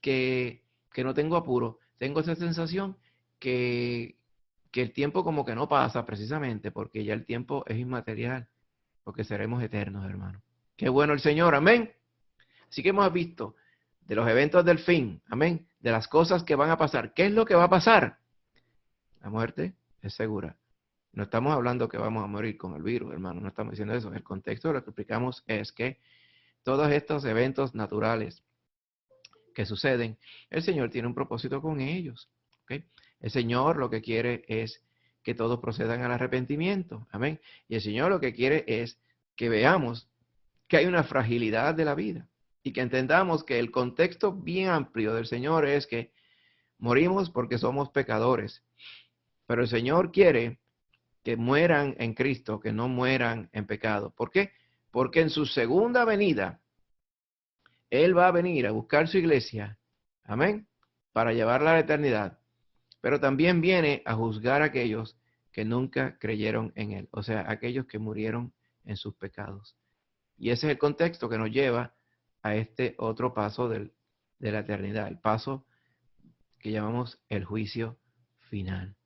que no tengo apuro. Tengo esta sensación que, que el tiempo como que no pasa precisamente porque ya el tiempo es inmaterial, porque seremos eternos, hermano. Qué bueno el Señor, amén. Así que hemos visto de los eventos del fin, amén, de las cosas que van a pasar. ¿Qué es lo que va a pasar? La muerte es segura. No estamos hablando que vamos a morir con el virus, hermano, no estamos diciendo eso. El contexto de lo que explicamos es que todos estos eventos naturales que suceden, el Señor tiene un propósito con ellos. ¿Okay? El Señor lo que quiere es que todos procedan al arrepentimiento. Amén. Y el Señor lo que quiere es que veamos que hay una fragilidad de la vida y que entendamos que el contexto bien amplio del Señor es que morimos porque somos pecadores. Pero el Señor quiere que mueran en Cristo, que no mueran en pecado. ¿Por qué? Porque en su segunda venida, Él va a venir a buscar su iglesia, amén, para llevarla a la eternidad. Pero también viene a juzgar a aquellos que nunca creyeron en Él, o sea, aquellos que murieron en sus pecados. Y ese es el contexto que nos lleva a este otro paso de la eternidad, el paso que llamamos el juicio final.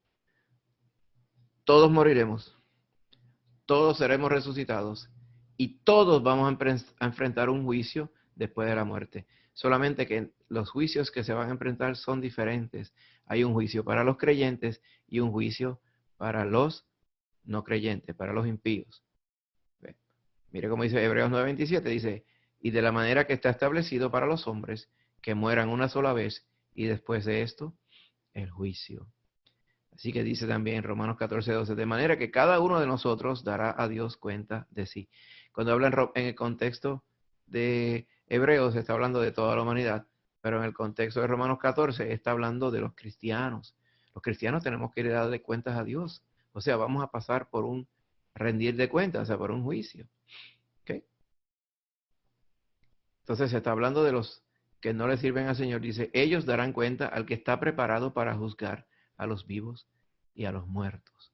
Todos moriremos, todos seremos resucitados y todos vamos a enfrentar un juicio después de la muerte. Solamente que los juicios que se van a enfrentar son diferentes. Hay un juicio para los creyentes y un juicio para los no creyentes, para los impíos. Mire cómo dice Hebreos 9:27, dice, y de la manera que está establecido para los hombres, que mueran una sola vez y después de esto, el juicio. Así que dice también en Romanos 14:12, de manera que cada uno de nosotros dará a Dios cuenta de sí. Cuando habla en el contexto de Hebreos, está hablando de toda la humanidad, pero en el contexto de Romanos 14 está hablando de los cristianos. Los cristianos tenemos que ir a darle cuentas a Dios. O sea, vamos a pasar por un rendir de cuentas, o sea, por un juicio. ¿Okay? Entonces se está hablando de los que no le sirven al Señor. Dice, ellos darán cuenta al que está preparado para juzgar a los vivos y a los muertos.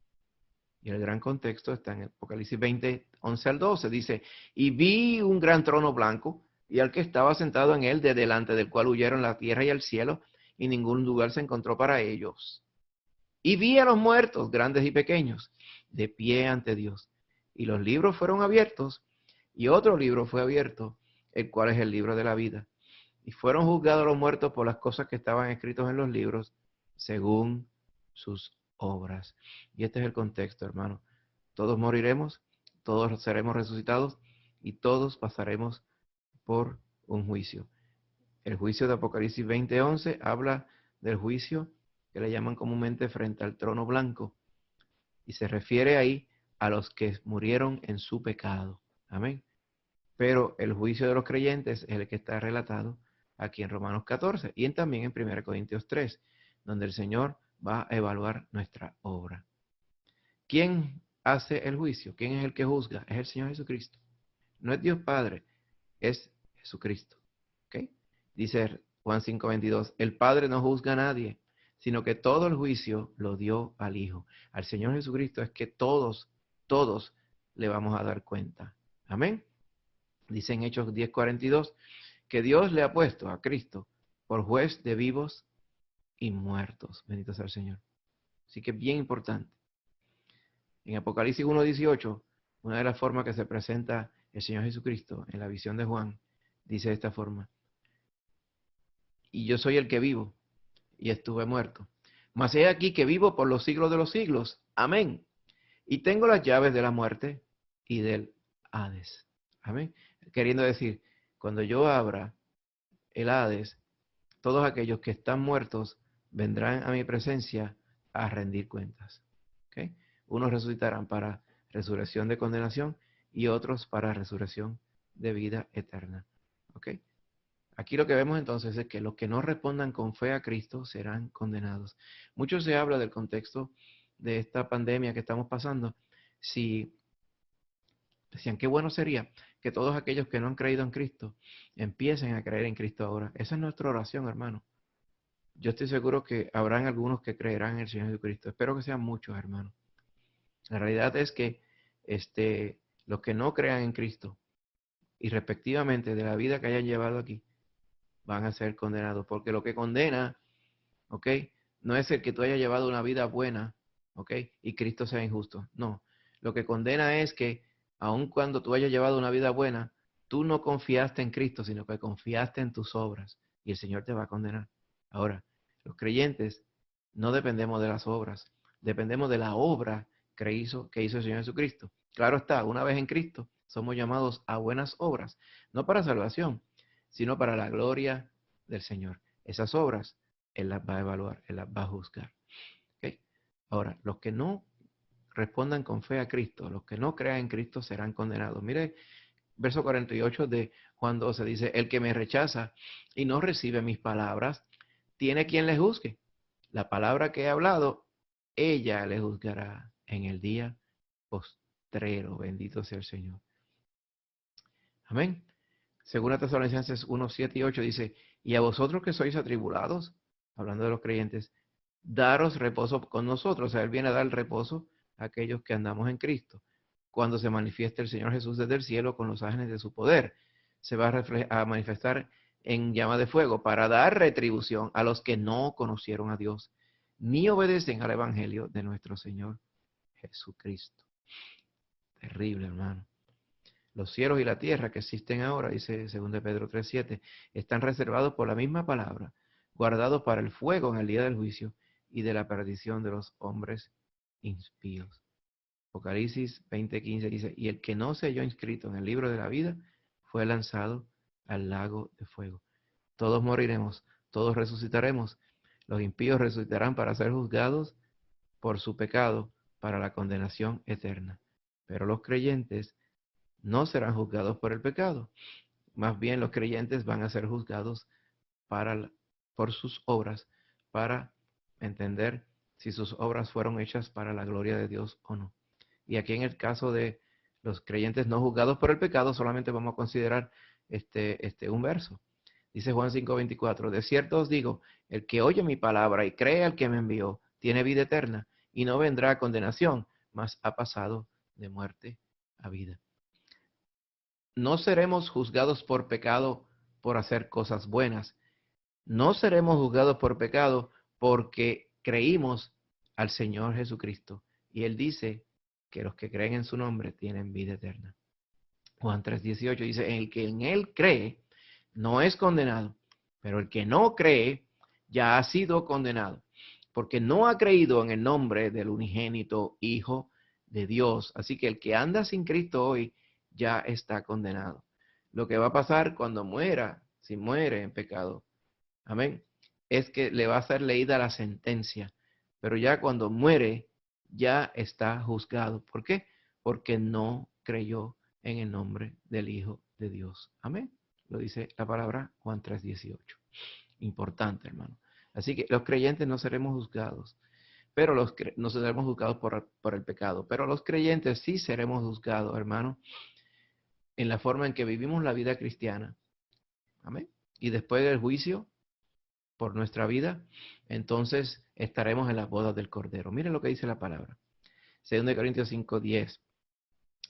Y el gran contexto está en Apocalipsis 20, 11 al 12. Dice, y vi un gran trono blanco y al que estaba sentado en él, de delante del cual huyeron la tierra y el cielo, y ningún lugar se encontró para ellos. Y vi a los muertos, grandes y pequeños, de pie ante Dios. Y los libros fueron abiertos, y otro libro fue abierto, el cual es el libro de la vida. Y fueron juzgados los muertos por las cosas que estaban escritos en los libros, según sus obras. Y este es el contexto, hermano. Todos moriremos, todos seremos resucitados, y todos pasaremos por un juicio. El juicio de Apocalipsis 20:11 habla del juicio que le llaman comúnmente frente al trono blanco, y se refiere ahí a los que murieron en su pecado. Amén. Pero el juicio de los creyentes es el que está relatado aquí en Romanos 14 y también en 1 Corintios 3, donde el Señor va a evaluar nuestra obra. ¿Quién hace el juicio? ¿Quién es el que juzga? Es el Señor Jesucristo. No es Dios Padre, es Jesucristo. ¿Okay? Dice Juan 5:22, el Padre no juzga a nadie, sino que todo el juicio lo dio al Hijo. Al Señor Jesucristo es que todos le vamos a dar cuenta. Amén. Dice en Hechos 10:42 que Dios le ha puesto a Cristo por juez de vivos y muertos. Bendito sea el Señor. Así que es bien importante. En Apocalipsis 1:18, una de las formas que se presenta el Señor Jesucristo en la visión de Juan, dice de esta forma, y yo soy el que vivo y estuve muerto, mas he aquí que vivo por los siglos de los siglos. Amén. Y tengo las llaves de la muerte y del Hades. Amén. Queriendo decir, cuando yo abra el Hades, todos aquellos que están muertos vendrán a mi presencia a rendir cuentas. ¿Okay? Unos resucitarán para resurrección de condenación y otros para resurrección de vida eterna. ¿Okay? Aquí lo que vemos entonces es que los que no respondan con fe a Cristo serán condenados. Mucho se habla del contexto de esta pandemia que estamos pasando. Si decían, qué bueno sería que todos aquellos que no han creído en Cristo empiecen a creer en Cristo ahora. Esa es nuestra oración, hermano. Yo estoy seguro que habrán algunos que creerán en el Señor Jesucristo. Espero que sean muchos, hermano. La realidad es que los que no crean en Cristo y respectivamente de la vida que hayan llevado aquí, van a ser condenados. Porque lo que condena, ¿ok? No es el que tú hayas llevado una vida buena, ¿ok? Y Cristo sea injusto. No. Lo que condena es que aun cuando tú hayas llevado una vida buena, tú no confiaste en Cristo, sino que confiaste en tus obras. Y el Señor te va a condenar. Ahora, los creyentes no dependemos de las obras, dependemos de la obra que hizo el Señor Jesucristo. Claro está, una vez en Cristo, somos llamados a buenas obras, no para salvación, sino para la gloria del Señor. Esas obras Él las va a evaluar, Él las va a juzgar. Ahora, los que no respondan con fe a Cristo, los que no crean en Cristo serán condenados. Mire, verso 48 de Juan 12 dice, el que me rechaza y no recibe mis palabras, tiene quien le juzgue. La palabra que he hablado, ella le juzgará en el día postrero. Bendito sea el Señor. Amén. Según Tesalonicenses 1, 7 y 8 dice, y a vosotros que sois atribulados, hablando de los creyentes, daros reposo con nosotros. O sea, Él viene a dar el reposo a aquellos que andamos en Cristo. Cuando se manifieste el Señor Jesús desde el cielo con los ángeles de su poder, se va a manifestar en llama de fuego para dar retribución a los que no conocieron a Dios, ni obedecen al Evangelio de nuestro Señor Jesucristo. Terrible, hermano. Los cielos y la tierra que existen ahora, dice 2 Pedro 3:7, están reservados por la misma palabra, guardados para el fuego en el día del juicio y de la perdición de los hombres impíos. Apocalipsis 20:15 dice, y el que no se halló inscrito en el libro de la vida fue lanzado al lago de fuego. Todos moriremos, todos resucitaremos. Los impíos resucitarán para ser juzgados por su pecado, para la condenación eterna. Pero los creyentes no serán juzgados por el pecado. Más bien los creyentes van a ser juzgados por sus obras, para entender si sus obras fueron hechas para la gloria de Dios o no. Y aquí en el caso de los creyentes no juzgados por el pecado, solamente vamos a considerar un verso. Dice Juan 5:24, de cierto os digo, el que oye mi palabra y cree al que me envió, tiene vida eterna, y no vendrá a condenación, mas ha pasado de muerte a vida. No seremos juzgados por pecado por hacer cosas buenas. No seremos juzgados por pecado porque creímos al Señor Jesucristo. Y Él dice que los que creen en su nombre tienen vida eterna. Juan 3:18 dice, el que en Él cree no es condenado, pero el que no cree ya ha sido condenado, porque no ha creído en el nombre del unigénito Hijo de Dios. Así que el que anda sin Cristo hoy ya está condenado. Lo que va a pasar cuando muera, si muere en pecado, amén, es que le va a ser leída la sentencia, pero ya cuando muere, ya está juzgado. ¿Por qué? Porque no creyó en el nombre del Hijo de Dios. Amén. Lo dice la palabra Juan 3:18. Importante, hermano. Así que los creyentes no seremos juzgados, pero no seremos juzgados por el pecado, pero los creyentes sí seremos juzgados, hermano, en la forma en que vivimos la vida cristiana. Amén. Y después del juicio por nuestra vida, entonces estaremos en las bodas del Cordero. Miren lo que dice la palabra. 2 Corintios 5:10.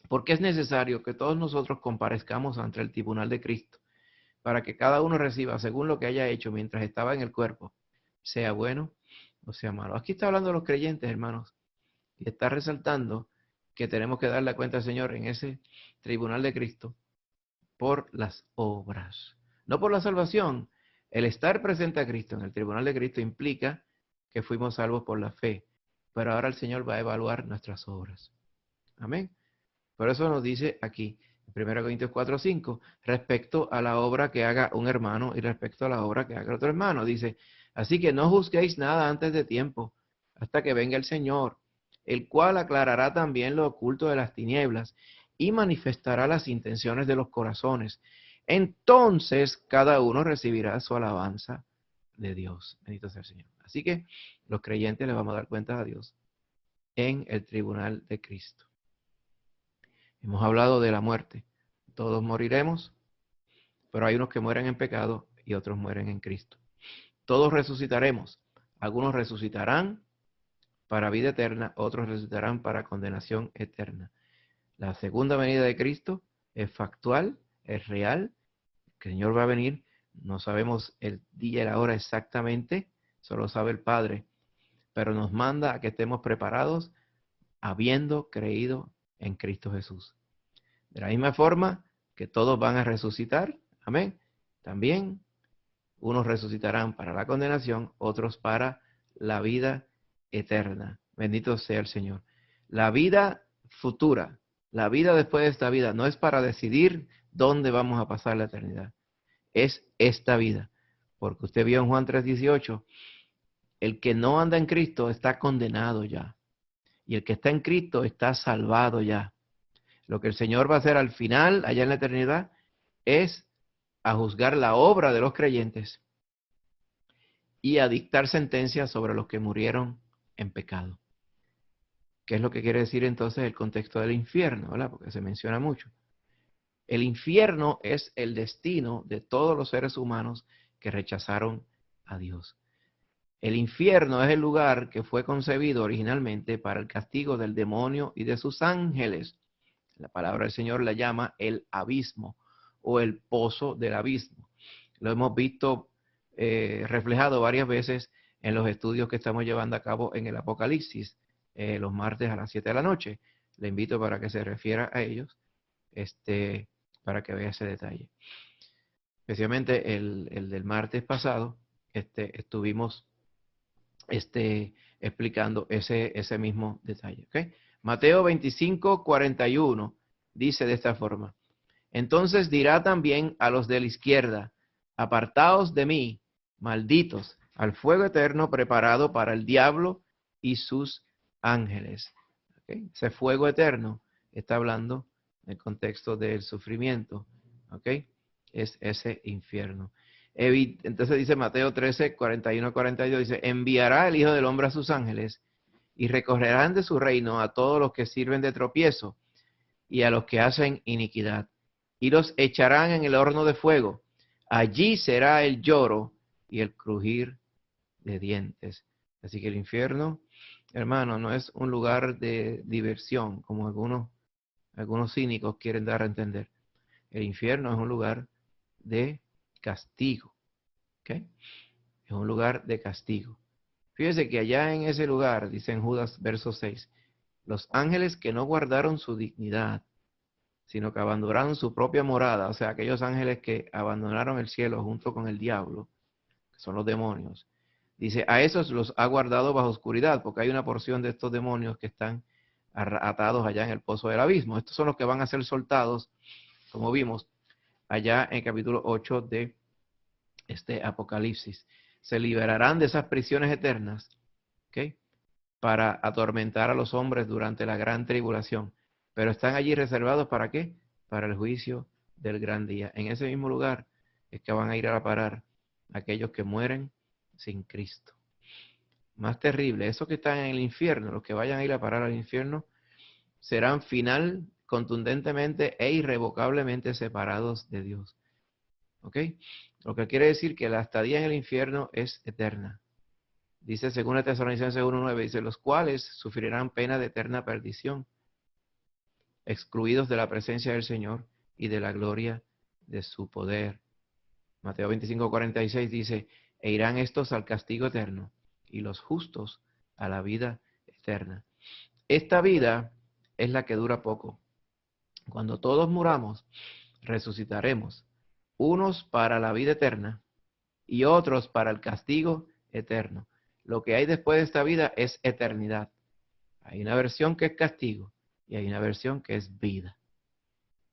Porque es necesario que todos nosotros comparezcamos ante el tribunal de Cristo, para que cada uno reciba según lo que haya hecho mientras estaba en el cuerpo, sea bueno o sea malo. Aquí está hablando de los creyentes, hermanos, y está resaltando que tenemos que darle cuenta al Señor en ese tribunal de Cristo por las obras, no por la salvación. El estar presente a Cristo en el tribunal de Cristo implica que fuimos salvos por la fe, pero ahora el Señor va a evaluar nuestras obras. Amén. Por eso nos dice aquí, en 1 Corintios 4:5, respecto a la obra que haga un hermano y respecto a la obra que haga otro hermano. Dice, así que no juzguéis nada antes de tiempo, hasta que venga el Señor, el cual aclarará también lo oculto de las tinieblas y manifestará las intenciones de los corazones. Entonces cada uno recibirá su alabanza de Dios. Bendito sea el Señor. Así que los creyentes le vamos a dar cuenta a Dios en el tribunal de Cristo. Hemos hablado de la muerte. Todos moriremos, pero hay unos que mueren en pecado y otros mueren en Cristo. Todos resucitaremos. Algunos resucitarán para vida eterna, otros resucitarán para condenación eterna. La segunda venida de Cristo es factual, es real. El Señor va a venir. No sabemos el día y la hora exactamente, solo sabe el Padre, pero nos manda a que estemos preparados habiendo creído en Cristo Jesús. De la misma forma que todos van a resucitar, amén, también unos resucitarán para la condenación, otros para la vida eterna. Bendito sea el Señor. La vida futura, la vida después de esta vida, no es para decidir dónde vamos a pasar la eternidad. Es esta vida. Porque usted vio en Juan 3:18, el que no anda en Cristo está condenado ya. Y el que está en Cristo está salvado ya. Lo que el Señor va a hacer al final, allá en la eternidad, es a juzgar la obra de los creyentes y a dictar sentencias sobre los que murieron en pecado. ¿Qué es lo que quiere decir entonces el contexto del infierno? ¿Verdad? Porque se menciona mucho. El infierno es el destino de todos los seres humanos que rechazaron a Dios. El infierno es el lugar que fue concebido originalmente para el castigo del demonio y de sus ángeles. La palabra del Señor la llama el abismo o el pozo del abismo. Lo hemos visto reflejado varias veces en los estudios que estamos llevando a cabo en el Apocalipsis, los martes a las 7 de la noche. Le invito para que se refiera a ellos, para que vea ese detalle. Especialmente el del martes pasado, estuvimos explicando ese mismo detalle. ¿Okay? Mateo 25, 41 dice de esta forma: entonces dirá también a los de la izquierda, apartaos de mí, malditos, al fuego eterno preparado para el diablo y sus ángeles. ¿Okay? Ese fuego eterno está hablando en el contexto del sufrimiento. ¿Okay? Es ese infierno. Entonces dice Mateo 13, 41, 42, dice, enviará el Hijo del Hombre a sus ángeles y recorrerán de su reino a todos los que sirven de tropiezo y a los que hacen iniquidad, y los echarán en el horno de fuego. Allí será el lloro y el crujir de dientes. Así que el infierno, hermano, no es un lugar de diversión, como algunos cínicos quieren dar a entender. El infierno es un lugar de castigo. ¿Okay? Es un lugar de castigo. Fíjese que allá en ese lugar, dice en Judas verso 6, los ángeles que no guardaron su dignidad, sino que abandonaron su propia morada, o sea, aquellos ángeles que abandonaron el cielo junto con el diablo, que son los demonios, dice, a esos los ha guardado bajo oscuridad, porque hay una porción de estos demonios que están atados allá en el pozo del abismo. Estos son los que van a ser soltados, como vimos allá en el capítulo 8 de Apocalipsis. Se liberarán de esas prisiones eternas, ¿ok? Para atormentar a los hombres durante la gran tribulación. Pero están allí reservados ¿para qué? Para el juicio del gran día. En ese mismo lugar es que van a ir a parar aquellos que mueren sin Cristo. Más terrible, esos que están en el infierno, los que vayan a ir a parar al infierno, serán final, contundentemente e irrevocablemente separados de Dios. ¿Ok? Lo que quiere decir que la estadía en el infierno es eterna. Dice 2 Tesalonicenses 1:9, dice, los cuales sufrirán pena de eterna perdición, excluidos de la presencia del Señor y de la gloria de su poder. Mateo 25:46 dice, e irán estos al castigo eterno y los justos a la vida eterna. Esta vida es la que dura poco. Cuando todos muramos, resucitaremos, unos para la vida eterna y otros para el castigo eterno. Lo que hay después de esta vida es eternidad. Hay una versión que es castigo y hay una versión que es vida.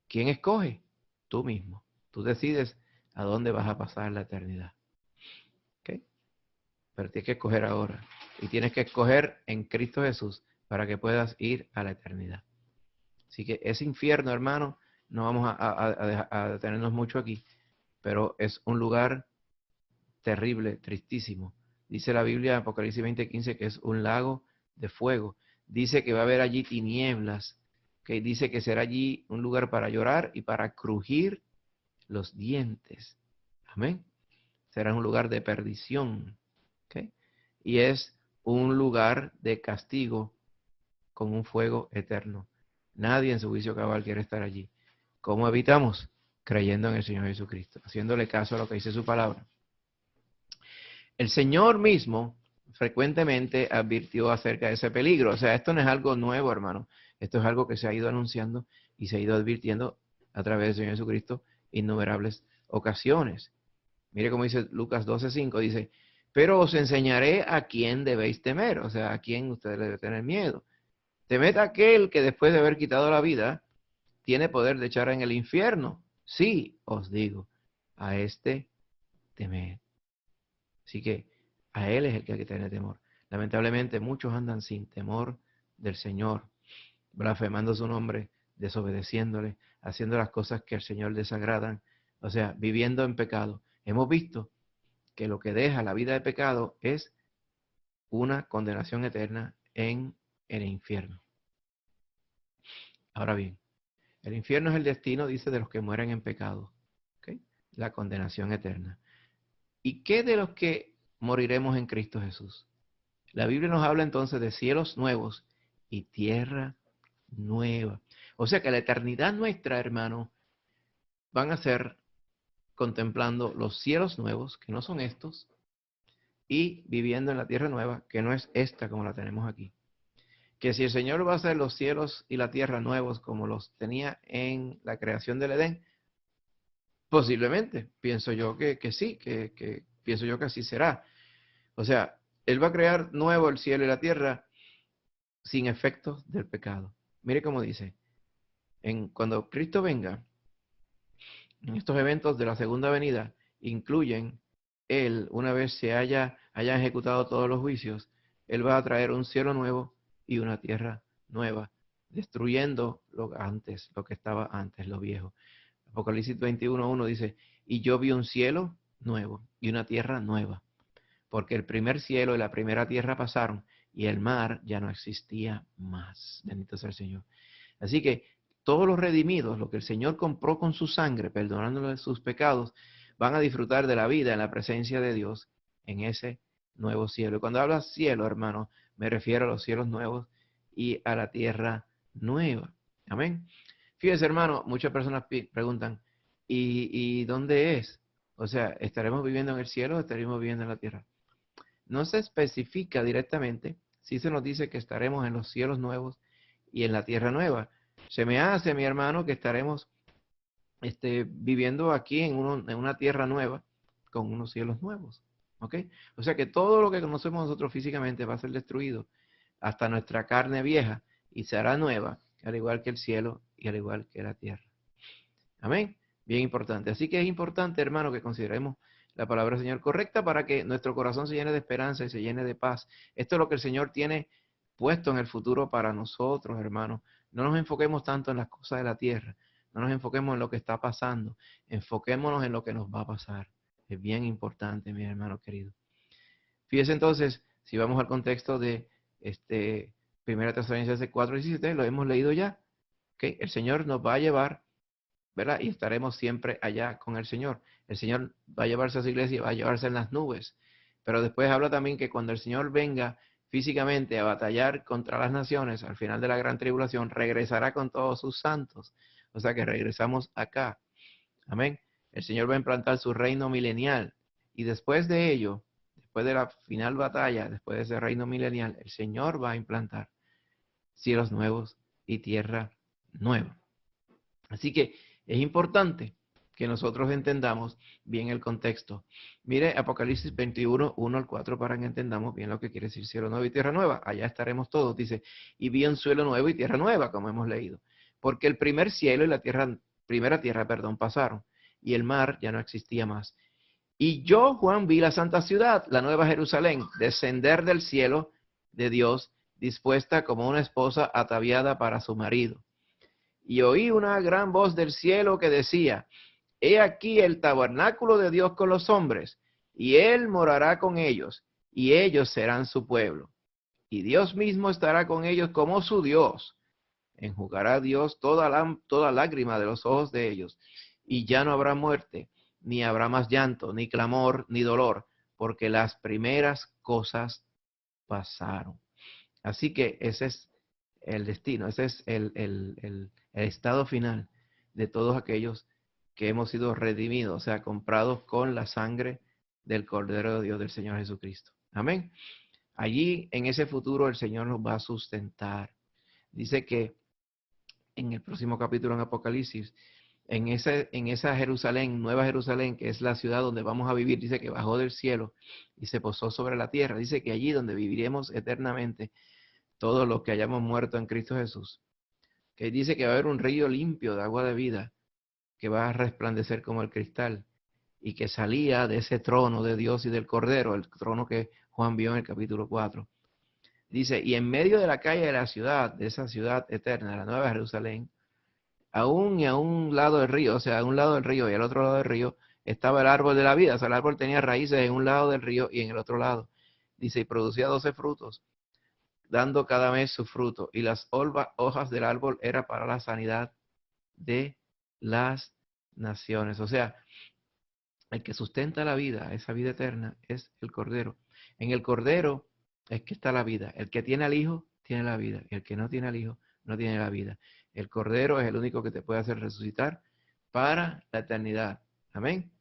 ¿Quién escoge? Tú mismo. Tú decides a dónde vas a pasar la eternidad. ¿Okay? Pero tienes que escoger ahora. Y tienes que escoger en Cristo Jesús para que puedas ir a la eternidad. Así que ese infierno, hermano, no vamos a detenernos mucho aquí, pero es un lugar terrible, tristísimo. Dice la Biblia en Apocalipsis 20:15 que es un lago de fuego. Dice que va a haber allí tinieblas, que dice que será allí un lugar para llorar y para crujir los dientes. Amén. Será un lugar de perdición. ¿Okay? Y es un lugar de castigo con un fuego eterno. Nadie en su juicio cabal quiere estar allí. ¿Cómo evitamos? Creyendo en el Señor Jesucristo, haciéndole caso a lo que dice su palabra. El Señor mismo frecuentemente advirtió acerca de ese peligro. O sea, esto no es algo nuevo, hermano. Esto es algo que se ha ido anunciando y se ha ido advirtiendo a través del Señor Jesucristo innumerables ocasiones. Mire cómo dice Lucas 12:5, dice, pero os enseñaré a quién debéis temer, o sea, a quién ustedes deben tener miedo. Temed a aquel que después de haber quitado la vida, tiene poder de echar en el infierno. Sí, os digo, a este temed. Así que A Él es el que hay que tener temor. Lamentablemente muchos andan sin temor del Señor, blasfemando su nombre, desobedeciéndole, haciendo las cosas que al Señor desagradan, o sea, viviendo en pecado. Hemos visto que lo que deja la vida de pecado es una condenación eterna en el infierno. Ahora bien, el infierno es el destino, dice, de los que mueren en pecado. ¿Okay? La condenación eterna. ¿Y qué de los que moriremos en Cristo Jesús? La Biblia nos habla entonces de cielos nuevos y tierra nueva. O sea que la eternidad nuestra, hermano, van a ser contemplando los cielos nuevos, que no son estos, y viviendo en la tierra nueva, que no es esta como la tenemos aquí. Que si el Señor va a hacer los cielos y la tierra nuevos como los tenía en la creación del Edén, posiblemente, pienso yo que sí, que pienso yo que así será. O sea, Él va a crear nuevo el cielo y la tierra sin efectos del pecado. Mire cómo dice, cuando Cristo venga, en estos eventos de la segunda venida, incluyen Él, una vez se haya ejecutado todos los juicios, Él va a traer un cielo nuevo y una tierra nueva, destruyendo lo que estaba antes, lo viejo. Apocalipsis 21:1 dice, y yo vi un cielo nuevo y una tierra nueva, porque el primer cielo y la primera tierra pasaron y el mar ya no existía más. Bendito sea el Señor. Así que todos los redimidos, lo que el Señor compró con su sangre, perdonándoles sus pecados, van a disfrutar de la vida en la presencia de Dios en ese nuevo cielo. Y cuando habla cielo, hermano, me refiero a los cielos nuevos y a la tierra nueva. Amén. Fíjense, hermano, muchas personas preguntan, ¿y dónde es? O sea, ¿estaremos viviendo en el cielo o estaremos viviendo en la tierra? No se especifica directamente, sí se nos dice que estaremos en los cielos nuevos y en la tierra nueva. Se me hace, mi hermano, que estaremos viviendo aquí en una tierra nueva con unos cielos nuevos. ¿Ok? O sea que todo lo que conocemos nosotros físicamente va a ser destruido, hasta nuestra carne vieja, y será nueva, al igual que el cielo y al igual que la tierra. Amén. Bien importante. Así que es importante, hermano, que consideremos la palabra del Señor correcta para que nuestro corazón se llene de esperanza y se llene de paz. Esto es lo que el Señor tiene puesto en el futuro para nosotros, hermanos. No nos enfoquemos tanto en las cosas de la tierra. No nos enfoquemos en lo que está pasando. Enfoquémonos en lo que nos va a pasar. Es bien importante, mi hermano querido. Fíjese entonces, si vamos al contexto de 1 Tesalonicenses 4:17, lo hemos leído ya. ¿Okay? El Señor nos va a llevar, ¿verdad? Y estaremos siempre allá con el Señor. El Señor va a llevarse a su iglesia y va a llevarse en las nubes. Pero después habla también que cuando el Señor venga físicamente a batallar contra las naciones, al final de la gran tribulación, regresará con todos sus santos. O sea que regresamos acá. Amén. El Señor va a implantar su reino milenial. Y después de ello, después de la final batalla, después de ese reino milenial, el Señor va a implantar cielos nuevos y tierra nueva. Así que es importante que nosotros entendamos bien el contexto. Mire Apocalipsis 21:1-4 para que entendamos bien lo que quiere decir cielo nuevo y tierra nueva. Allá estaremos todos, dice, y vi un cielo nuevo y tierra nueva, como hemos leído. Porque el primer cielo y la primera tierra, pasaron, y el mar ya no existía más. Y yo, Juan, vi la santa ciudad, la nueva Jerusalén, descender del cielo de Dios, dispuesta como una esposa ataviada para su marido. Y oí una gran voz del cielo que decía, he aquí el tabernáculo de Dios con los hombres, y Él morará con ellos, y ellos serán su pueblo. Y Dios mismo estará con ellos como su Dios. Enjugará Dios toda lágrima de los ojos de ellos, y ya no habrá muerte, ni habrá más llanto, ni clamor, ni dolor, porque las primeras cosas pasaron. Así que ese es el destino, ese es el estado final de todos aquellos que hemos sido redimidos, o sea, comprados con la sangre del Cordero de Dios, del Señor Jesucristo. Amén. Allí, en ese futuro, el Señor nos va a sustentar. Dice que en el próximo capítulo en Apocalipsis, en esa Jerusalén, Nueva Jerusalén, que es la ciudad donde vamos a vivir, dice que bajó del cielo y se posó sobre la tierra. Dice que allí donde viviremos eternamente, todos los que hayamos muerto en Cristo Jesús, que dice que va a haber un río limpio de agua de vida que va a resplandecer como el cristal y que salía de ese trono de Dios y del Cordero, el trono que Juan vio en el capítulo 4. Dice, y en medio de la calle de la ciudad, de esa ciudad eterna, la Nueva Jerusalén, aún y a un lado del río, o sea, a un lado del río y al otro lado del río, estaba el árbol de la vida. O sea, el árbol tenía raíces en un lado del río y en el otro lado. Dice, y producía 12 frutos, dando cada mes su fruto. Y las hojas del árbol era para la sanidad de las naciones. O sea, el que sustenta la vida, esa vida eterna, es el Cordero. En el Cordero es que está la vida. El que tiene al Hijo, tiene la vida. El que no tiene al Hijo, no tiene la vida. El Cordero es el único que te puede hacer resucitar para la eternidad. Amén.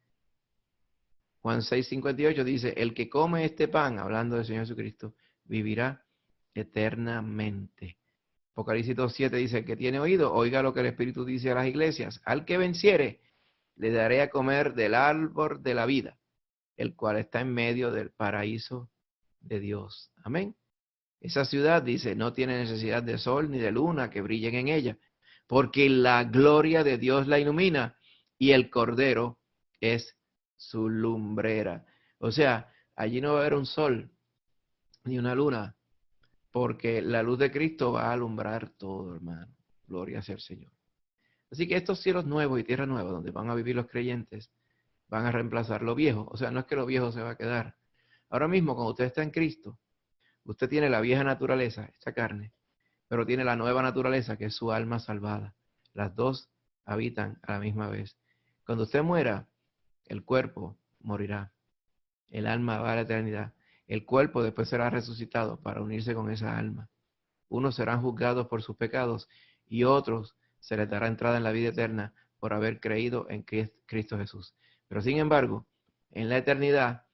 Juan 6:58 dice, el que come este pan, hablando del Señor Jesucristo, vivirá eternamente. Apocalipsis 2:7 dice, el que tiene oído, oiga lo que el Espíritu dice a las iglesias. Al que venciere, le daré a comer del árbol de la vida, el cual está en medio del paraíso de Dios. Amén. Esa ciudad, dice, no tiene necesidad de sol ni de luna que brillen en ella, porque la gloria de Dios la ilumina y el Cordero es su lumbrera. O sea, allí no va a haber un sol ni una luna, porque la luz de Cristo va a alumbrar todo, hermano. Gloria sea el Señor. Así que estos cielos nuevos y tierra nueva, donde van a vivir los creyentes, van a reemplazar lo viejo. O sea, no es que lo viejo se va a quedar. Ahora mismo, cuando usted está en Cristo, usted tiene la vieja naturaleza, esta carne, pero tiene la nueva naturaleza, que es su alma salvada. Las dos habitan a la misma vez. Cuando usted muera, el cuerpo morirá. El alma va a la eternidad. El cuerpo después será resucitado para unirse con esa alma. Unos serán juzgados por sus pecados y otros se les dará entrada en la vida eterna por haber creído en Cristo Jesús. Pero sin embargo, en la eternidad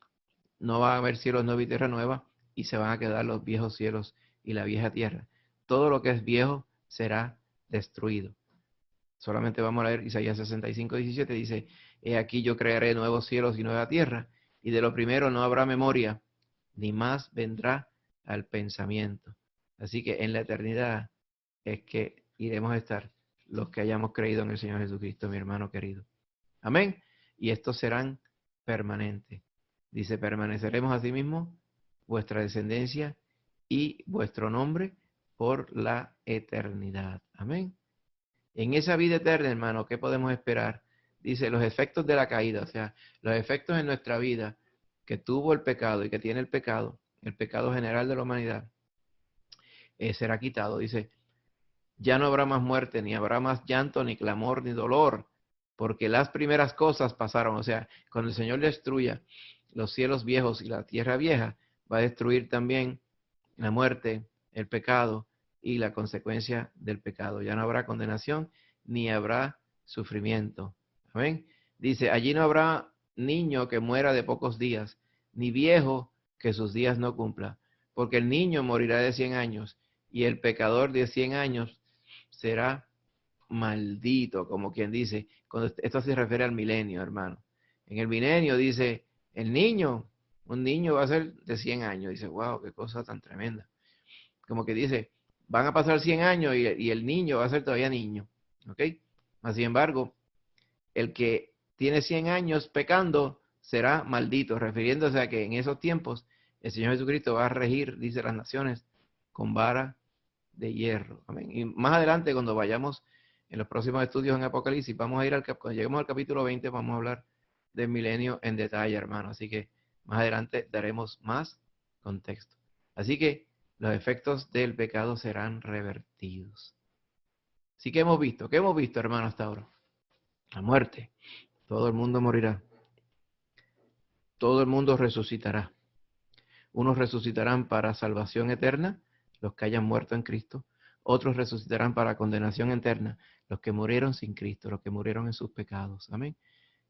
no va a haber cielos nuevos y tierra nueva y se van a quedar los viejos cielos y la vieja tierra. Todo lo que es viejo será destruido. Solamente vamos a leer Isaías 65:17, dice, he aquí yo crearé nuevos cielos y nueva tierra, y de lo primero no habrá memoria, ni más vendrá al pensamiento. Así que en la eternidad es que iremos a estar los que hayamos creído en el Señor Jesucristo, mi hermano querido. Amén. Y estos serán permanentes. Dice, permaneceremos asimismo vuestra descendencia y vuestro nombre por la eternidad. Amén. En esa vida eterna, hermano, ¿qué podemos esperar? Dice, los efectos de la caída, o sea, los efectos en nuestra vida que tuvo el pecado y que tiene el pecado general de la humanidad, será quitado. Dice, ya no habrá más muerte, ni habrá más llanto, ni clamor, ni dolor, porque las primeras cosas pasaron. O sea, cuando el Señor destruya los cielos viejos y la tierra vieja, va a destruir también la muerte, el pecado y la consecuencia del pecado. Ya no habrá condenación, ni habrá sufrimiento. Amén. Dice, allí no habrá niño que muera de pocos días, ni viejo que sus días no cumpla, porque el niño morirá de 100 años y el pecador de 100 años será maldito, como quien dice. Cuando esto se refiere al milenio, hermano. En el milenio dice, el niño, un niño va a ser de 100 años. Dice, wow, qué cosa tan tremenda. Como que dice, van a pasar 100 años y el niño va a ser todavía niño. ¿Ok? Mas, sin embargo, el que tiene 100 años pecando será maldito, refiriéndose a que en esos tiempos el Señor Jesucristo va a regir, dice, las naciones con vara de hierro. Amén. Y más adelante, cuando vayamos en los próximos estudios en Apocalipsis, vamos a ir cuando lleguemos al capítulo 20, vamos a hablar del milenio en detalle, hermano. Así que más adelante daremos más contexto. Así que los efectos del pecado serán revertidos. Así que hemos visto, ¿qué hemos visto, hermano, hasta ahora? La muerte. Todo el mundo morirá. Todo el mundo resucitará. Unos resucitarán para salvación eterna, los que hayan muerto en Cristo. Otros resucitarán para condenación eterna, los que murieron sin Cristo, los que murieron en sus pecados. Amén.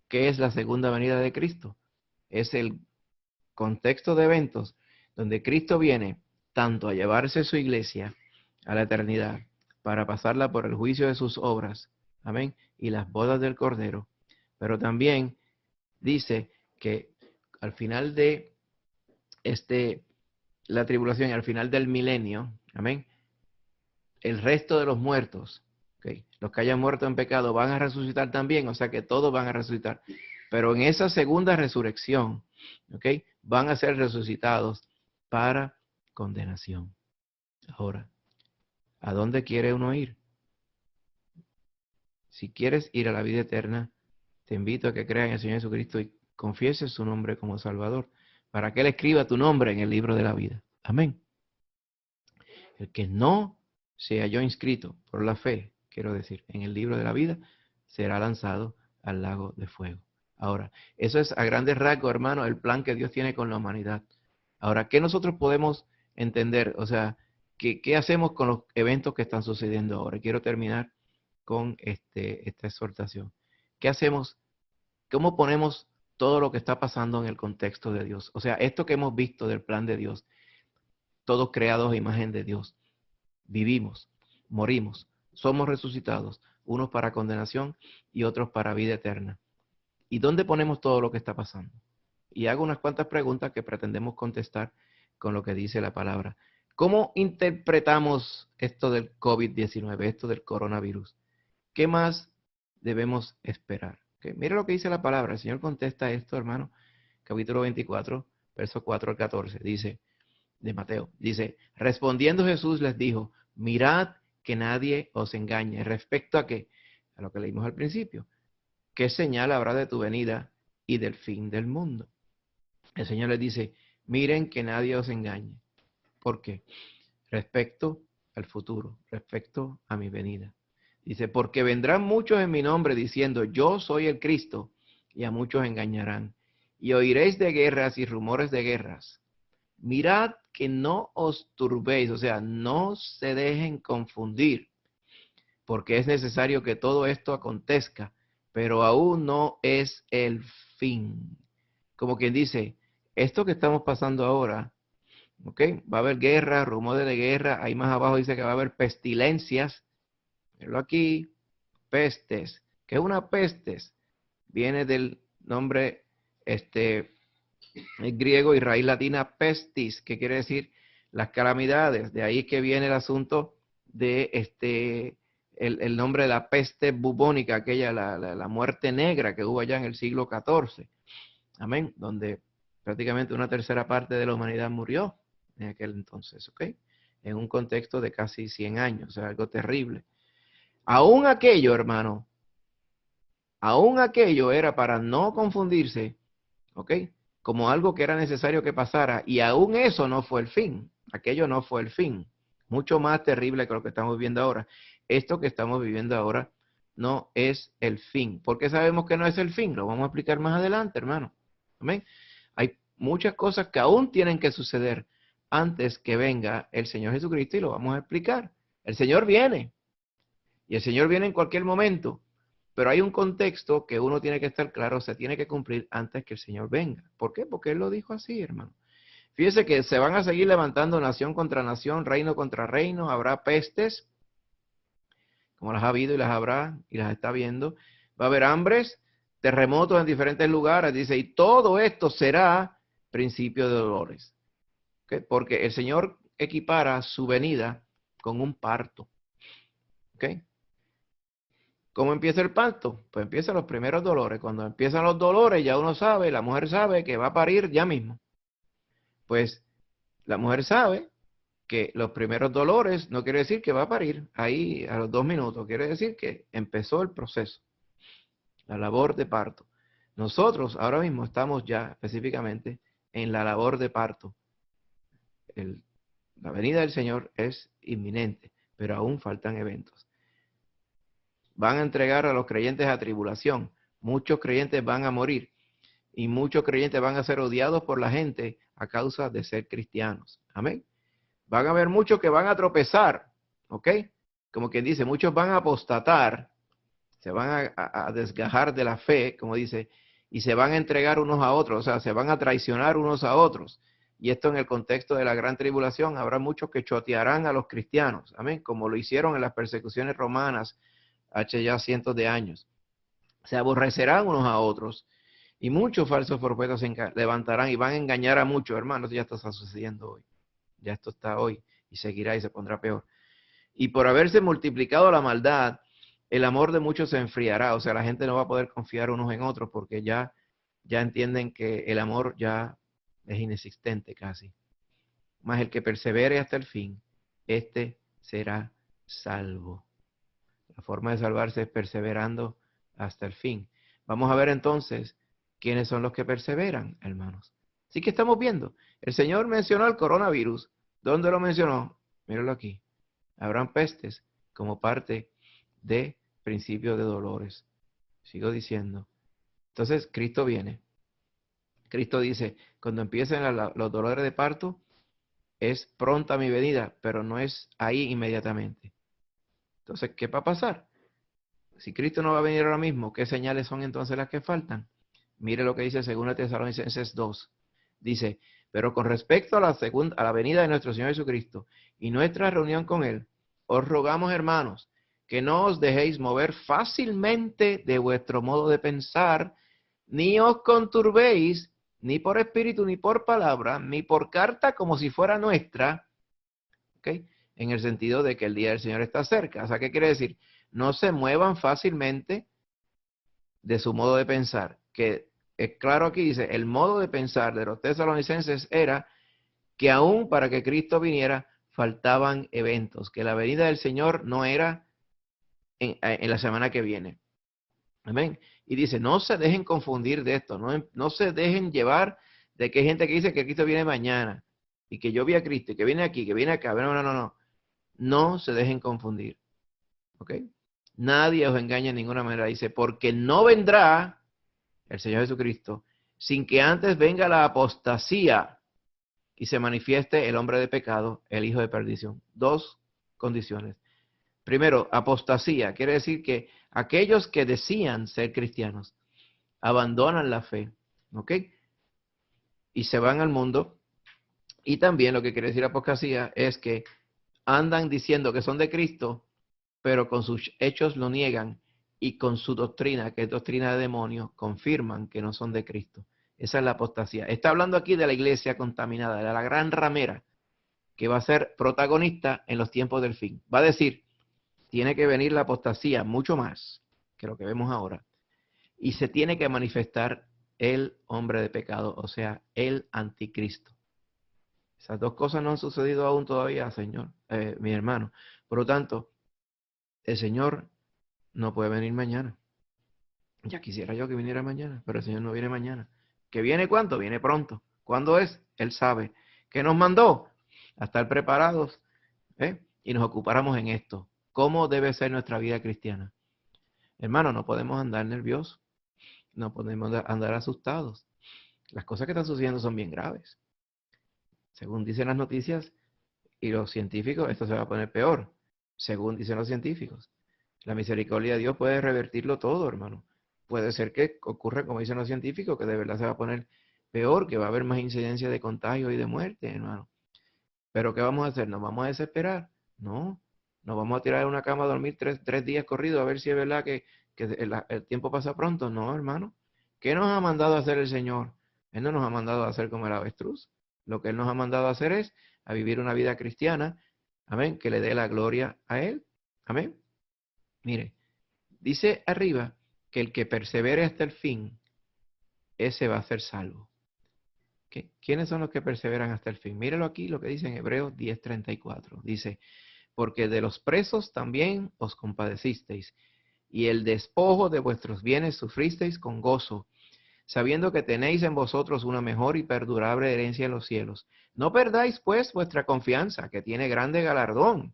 ¿Qué es la segunda venida de Cristo? Es el contexto de eventos donde Cristo viene tanto a llevarse su iglesia a la eternidad, para pasarla por el juicio de sus obras, amén, y las bodas del Cordero, pero también dice que al final de la tribulación y al final del milenio, amén, el resto de los muertos, okay, los que hayan muerto en pecado van a resucitar también, o sea que todos van a resucitar, pero en esa segunda resurrección, okay, van a ser resucitados para condenación. Ahora, ¿a dónde quiere uno ir? Si quieres ir a la vida eterna, te invito a que creas en el Señor Jesucristo y confieses su nombre como Salvador, para que Él escriba tu nombre en el libro de la vida. Amén. El que no se halló inscrito por la fe, quiero decir, en el libro de la vida, será lanzado al lago de fuego. Ahora, eso es a grandes rasgos, hermano, el plan que Dios tiene con la humanidad. Ahora, ¿qué nosotros podemos entender? O sea, ¿qué hacemos con los eventos que están sucediendo ahora? Quiero terminar con esta exhortación. ¿Qué hacemos? ¿Cómo ponemos todo lo que está pasando en el contexto de Dios? O sea, esto que hemos visto del plan de Dios, todos creados a imagen de Dios. Vivimos, morimos, somos resucitados, unos para condenación y otros para vida eterna. ¿Y dónde ponemos todo lo que está pasando? Y hago unas cuantas preguntas que pretendemos contestar con lo que dice la palabra. ¿Cómo interpretamos esto del COVID-19, esto del coronavirus? ¿Qué más debemos esperar? Okay. Mira lo que dice la palabra. El Señor contesta esto, hermano. Capítulo 24, versos 4 al 14. Dice, de Mateo, dice, respondiendo Jesús les dijo, mirad que nadie os engañe. ¿Respecto a qué? A lo que leímos al principio. ¿Qué señal habrá de tu venida y del fin del mundo? El Señor les dice, miren que nadie os engañe. ¿Por qué? Respecto al futuro, respecto a mi venida. Dice, porque vendrán muchos en mi nombre diciendo, yo soy el Cristo, y a muchos engañarán. Y oiréis de guerras y rumores de guerras. Mirad que no os turbéis, o sea, no se dejen confundir, porque es necesario que todo esto acontezca, pero aún no es el fin. Como quien dice, esto que estamos pasando ahora, ¿ok? Va a haber guerra, rumores de guerra, ahí más abajo dice que va a haber pestilencias, pero aquí, pestes. ¿Qué es una pestes? Viene del nombre el griego y raíz latina pestis, que quiere decir las calamidades. De ahí es que viene el asunto de el nombre de la peste bubónica, aquella, la muerte negra que hubo allá en el siglo XIV. Amén. Donde prácticamente una tercera parte de la humanidad murió en aquel entonces, ¿ok? En un contexto de casi 100 años, o sea, algo terrible. Aún aquello, hermano, aún aquello era para no confundirse, ¿ok? Como algo que era necesario que pasara, y aún eso no fue el fin, aquello no fue el fin, mucho más terrible que lo que estamos viviendo ahora. Esto que estamos viviendo ahora no es el fin. ¿Por qué sabemos que no es el fin? Lo vamos a explicar más adelante, hermano. Amén. Hay muchas cosas que aún tienen que suceder antes que venga el Señor Jesucristo y lo vamos a explicar. El Señor viene, y el Señor viene en cualquier momento. Pero hay un contexto que uno tiene que estar claro, se tiene que cumplir antes que el Señor venga. ¿Por qué? Porque Él lo dijo así, hermano. Fíjese que se van a seguir levantando nación contra nación, reino contra reino, habrá pestes, como las ha habido y las habrá y las está viendo. Va a haber hambres, terremotos en diferentes lugares, dice, y todo esto será principio de dolores. ¿Okay? Porque el Señor equipara su venida con un parto. ¿Ok? ¿Cómo empieza el parto? Pues empiezan los primeros dolores. Cuando empiezan los dolores, ya uno sabe, la mujer sabe que va a parir ya mismo. Pues la mujer sabe que los primeros dolores no quiere decir que va a parir ahí a los 2 minutos. Quiere decir que empezó el proceso, la labor de parto. Nosotros ahora mismo estamos ya específicamente en la labor de parto. La venida del Señor es inminente, pero aún faltan eventos. Van a entregar a los creyentes a tribulación. Muchos creyentes van a morir y muchos creyentes van a ser odiados por la gente a causa de ser cristianos. Amén. Van a haber muchos que van a tropezar, ¿ok? Como quien dice, muchos van a apostatar, se van a desgajar de la fe, como dice, y se van a entregar unos a otros, o sea, se van a traicionar unos a otros. Y esto en el contexto de la gran tribulación, habrá muchos que chotearán a los cristianos, amén, como lo hicieron en las persecuciones romanas hace ya cientos de años. Se aborrecerán unos a otros y muchos falsos profetas se levantarán y van a engañar a muchos, hermanos. Ya esto está sucediendo hoy. Ya esto está hoy y seguirá y se pondrá peor. Y por haberse multiplicado la maldad, el amor de muchos se enfriará. O sea, la gente no va a poder confiar unos en otros porque ya entienden que el amor ya es inexistente casi. mas el que persevere hasta el fin, éste será salvo. La forma de salvarse es perseverando hasta el fin. Vamos a ver entonces quiénes son los que perseveran, hermanos. Así que estamos viendo, el Señor mencionó el coronavirus. ¿Dónde lo mencionó? Míralo aquí. Habrán pestes como parte de principio de dolores. Sigo diciendo. Entonces, Cristo viene. Cristo dice, cuando empiecen los dolores de parto, es pronta mi venida, pero no es ahí inmediatamente. Entonces, ¿qué va a pasar? Si Cristo no va a venir ahora mismo, ¿qué señales son entonces las que faltan? Mire lo que dice 2 Tesalonicenses 2. Dice, pero con respecto a la venida de nuestro Señor Jesucristo y nuestra reunión con Él, os rogamos, hermanos, que no os dejéis mover fácilmente de vuestro modo de pensar, ni os conturbéis, ni por espíritu, ni por palabra, ni por carta como si fuera nuestra, ¿ok? En el sentido de que el día del Señor está cerca. O sea, ¿qué quiere decir? No se muevan fácilmente de su modo de pensar. Que es claro aquí, dice, el modo de pensar de los tesalonicenses era que aún para que Cristo viniera faltaban eventos, que la venida del Señor no era en la semana que viene. Amén. Y dice, no se dejen confundir de esto, no se dejen llevar de que hay gente que dice que Cristo viene mañana, y que yo vi a Cristo, y que viene aquí, que viene acá. No. No se dejen confundir. ¿Ok? Nadie os engaña de ninguna manera. Dice, porque no vendrá el Señor Jesucristo sin que antes venga la apostasía y se manifieste el hombre de pecado, el hijo de perdición. Dos condiciones. Primero, apostasía. Quiere decir que aquellos que decían ser cristianos abandonan la fe. ¿Ok? Y se van al mundo. Y también lo que quiere decir apostasía es que andan diciendo que son de Cristo, pero con sus hechos lo niegan y con su doctrina, que es doctrina de demonios, confirman que no son de Cristo. Esa es la apostasía. Está hablando aquí de la iglesia contaminada, de la gran ramera, que va a ser protagonista en los tiempos del fin. Va a decir, tiene que venir la apostasía mucho más que lo que vemos ahora. Y se tiene que manifestar el hombre de pecado, o sea, el anticristo. Esas dos cosas no han sucedido aún todavía, Señor, mi hermano. Por lo tanto, el Señor no puede venir mañana. Ya quisiera yo que viniera mañana, pero el Señor no viene mañana. ¿Que viene cuándo? Viene pronto. ¿Cuándo es? Él sabe. ¿Qué nos mandó? A estar preparados, y nos ocupáramos en esto. ¿Cómo debe ser nuestra vida cristiana? Hermano, no podemos andar nerviosos. No podemos andar asustados. Las cosas que están sucediendo son bien graves. Según dicen las noticias y los científicos, esto se va a poner peor. Según dicen los científicos. La misericordia de Dios puede revertirlo todo, hermano. Puede ser que ocurra, como dicen los científicos, que de verdad se va a poner peor, que va a haber más incidencia de contagio y de muerte, hermano. Pero ¿qué vamos a hacer? ¿Nos vamos a desesperar? No. ¿Nos vamos a tirar en una cama a dormir tres días corridos a ver si es verdad que el tiempo pasa pronto? No, hermano. ¿Qué nos ha mandado a hacer el Señor? Él no nos ha mandado a hacer como el avestruz. Lo que Él nos ha mandado a hacer es a vivir una vida cristiana, amén, que le dé la gloria a Él. Amén. Mire, dice arriba que el que persevere hasta el fin, ese va a ser salvo. ¿Qué? ¿Quiénes son los que perseveran hasta el fin? Míralo aquí, lo que dice en Hebreos 10:34. Dice, porque de los presos también os compadecisteis, y el despojo de vuestros bienes sufristeis con gozo, sabiendo que tenéis en vosotros una mejor y perdurable herencia en los cielos. No perdáis pues vuestra confianza, que tiene grande galardón,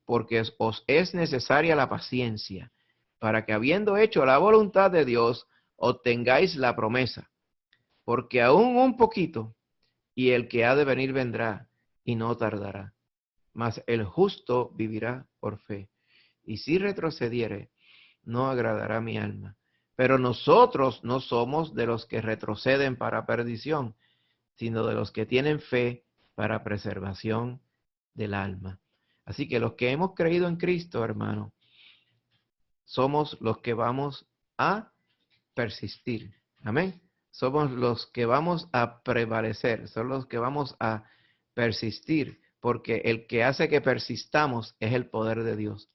porque os es necesaria la paciencia, para que habiendo hecho la voluntad de Dios, obtengáis la promesa. Porque aún un poquito, y el que ha de venir vendrá, y no tardará. Mas el justo vivirá por fe. Y si retrocediere, no agradará mi alma. Pero nosotros no somos de los que retroceden para perdición, sino de los que tienen fe para preservación del alma. Así que los que hemos creído en Cristo, hermano, somos los que vamos a persistir. Amén. Somos los que vamos a prevalecer, son los que vamos a persistir, porque el que hace que persistamos es el poder de Dios.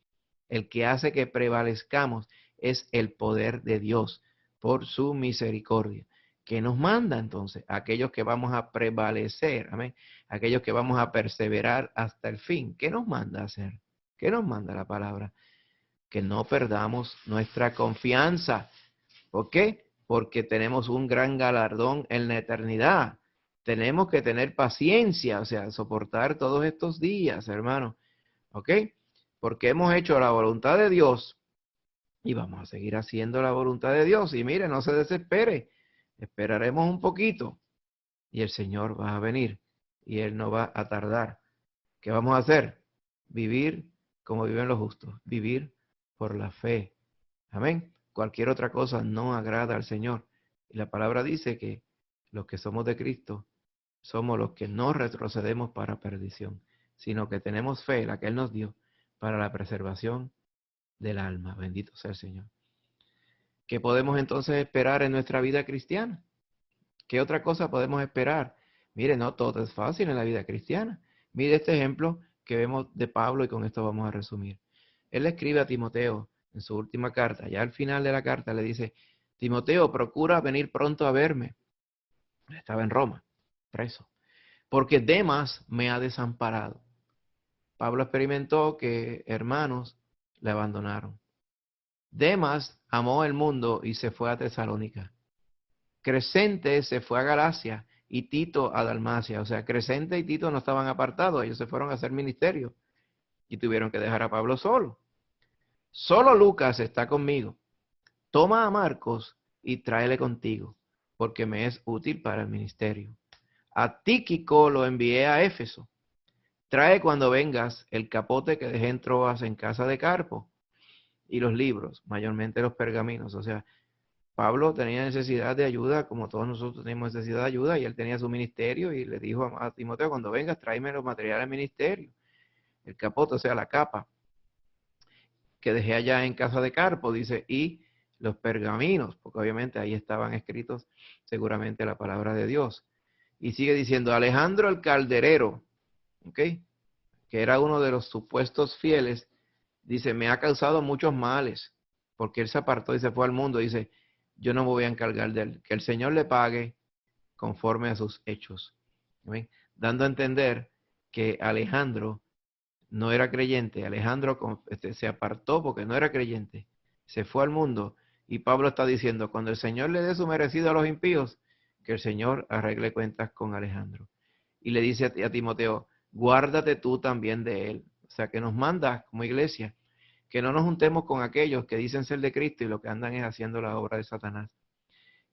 El que hace que prevalezcamos es el poder de Dios por su misericordia. ¿Qué nos manda entonces? Aquellos que vamos a prevalecer, amén. Aquellos que vamos a perseverar hasta el fin. ¿Qué nos manda a hacer? ¿Qué nos manda la palabra? Que no perdamos nuestra confianza. ¿Por qué? Porque tenemos un gran galardón en la eternidad. Tenemos que tener paciencia, o sea, soportar todos estos días, hermano. ¿Ok? Porque hemos hecho la voluntad de Dios y vamos a seguir haciendo la voluntad de Dios. Y mire, no se desespere. Esperaremos un poquito y el Señor va a venir y Él no va a tardar. ¿Qué vamos a hacer? Vivir como viven los justos, vivir por la fe. Amén. Cualquier otra cosa no agrada al Señor. Y la palabra dice que los que somos de Cristo somos los que no retrocedemos para perdición, sino que tenemos fe, la que Él nos dio, para la preservación del alma. Bendito sea el Señor. ¿Qué podemos entonces esperar en nuestra vida cristiana? ¿Qué otra cosa podemos esperar? Mire, no todo es fácil en la vida cristiana. Mire este ejemplo que vemos de Pablo y con esto vamos a resumir. Él le escribe a Timoteo en su última carta, ya al final de la carta le dice, Timoteo, procura venir pronto a verme. Estaba en Roma, preso, porque Demas me ha desamparado. Pablo experimentó que hermanos le abandonaron. Demas amó el mundo y se fue a Tesalónica. Crescente se fue a Galacia y Tito a Dalmacia. O sea, Crescente y Tito no estaban apartados, ellos se fueron a hacer ministerio y tuvieron que dejar a Pablo solo. Solo Lucas está conmigo. Toma a Marcos y tráele contigo, porque me es útil para el ministerio. A Tíquico lo envié a Éfeso. Trae cuando vengas el capote que dejé en Troas en casa de Carpo y los libros, mayormente los pergaminos. O sea, Pablo tenía necesidad de ayuda, como todos nosotros tenemos necesidad de ayuda, y él tenía su ministerio y le dijo a Timoteo, cuando vengas, tráeme los materiales del ministerio. El capote, o sea, la capa que dejé allá en casa de Carpo, dice, y los pergaminos, porque obviamente ahí estaban escritos seguramente la palabra de Dios. Y sigue diciendo, Alejandro el calderero, ¿ok? Que era uno de los supuestos fieles, dice, me ha causado muchos males, porque él se apartó y se fue al mundo, dice, yo no me voy a encargar de él, que el Señor le pague conforme a sus hechos. ¿Ven? Dando a entender que Alejandro no era creyente, Alejandro se apartó porque no era creyente, se fue al mundo, y Pablo está diciendo, cuando el Señor le dé su merecido a los impíos, que el Señor arregle cuentas con Alejandro. Y le dice a Timoteo, guárdate tú también de él. O sea, que nos manda como iglesia, que no nos juntemos con aquellos que dicen ser de Cristo y lo que andan es haciendo la obra de Satanás.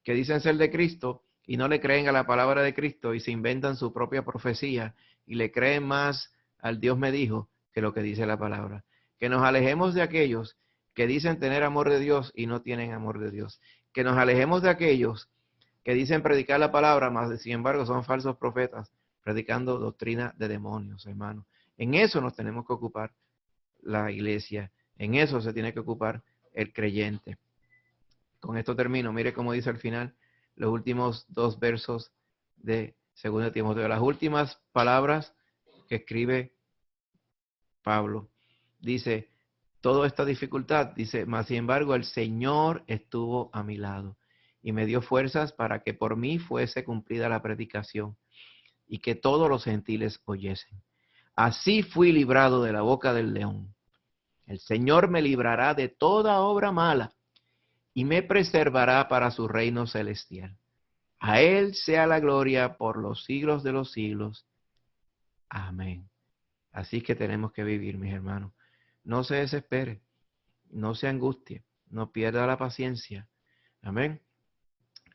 Que dicen ser de Cristo y no le creen a la palabra de Cristo y se inventan su propia profecía y le creen más al Dios me dijo que lo que dice la palabra. Que nos alejemos de aquellos que dicen tener amor de Dios y no tienen amor de Dios. Que nos alejemos de aquellos que dicen predicar la palabra, mas sin embargo son falsos profetas, predicando doctrina de demonios, hermano. En eso nos tenemos que ocupar la iglesia. En eso se tiene que ocupar el creyente. Con esto termino. Mire cómo dice al final los últimos dos versos de 2 Timoteo. Las últimas palabras que escribe Pablo. Dice, toda esta dificultad, dice, mas sin embargo el Señor estuvo a mi lado y me dio fuerzas para que por mí fuese cumplida la predicación y que todos los gentiles oyesen. Así fui librado de la boca del león. El Señor me librará de toda obra mala y me preservará para su reino celestial. A Él sea la gloria por los siglos de los siglos. Amén. Así que tenemos que vivir, mis hermanos. No se desespere, no se angustie, no pierda la paciencia. Amén.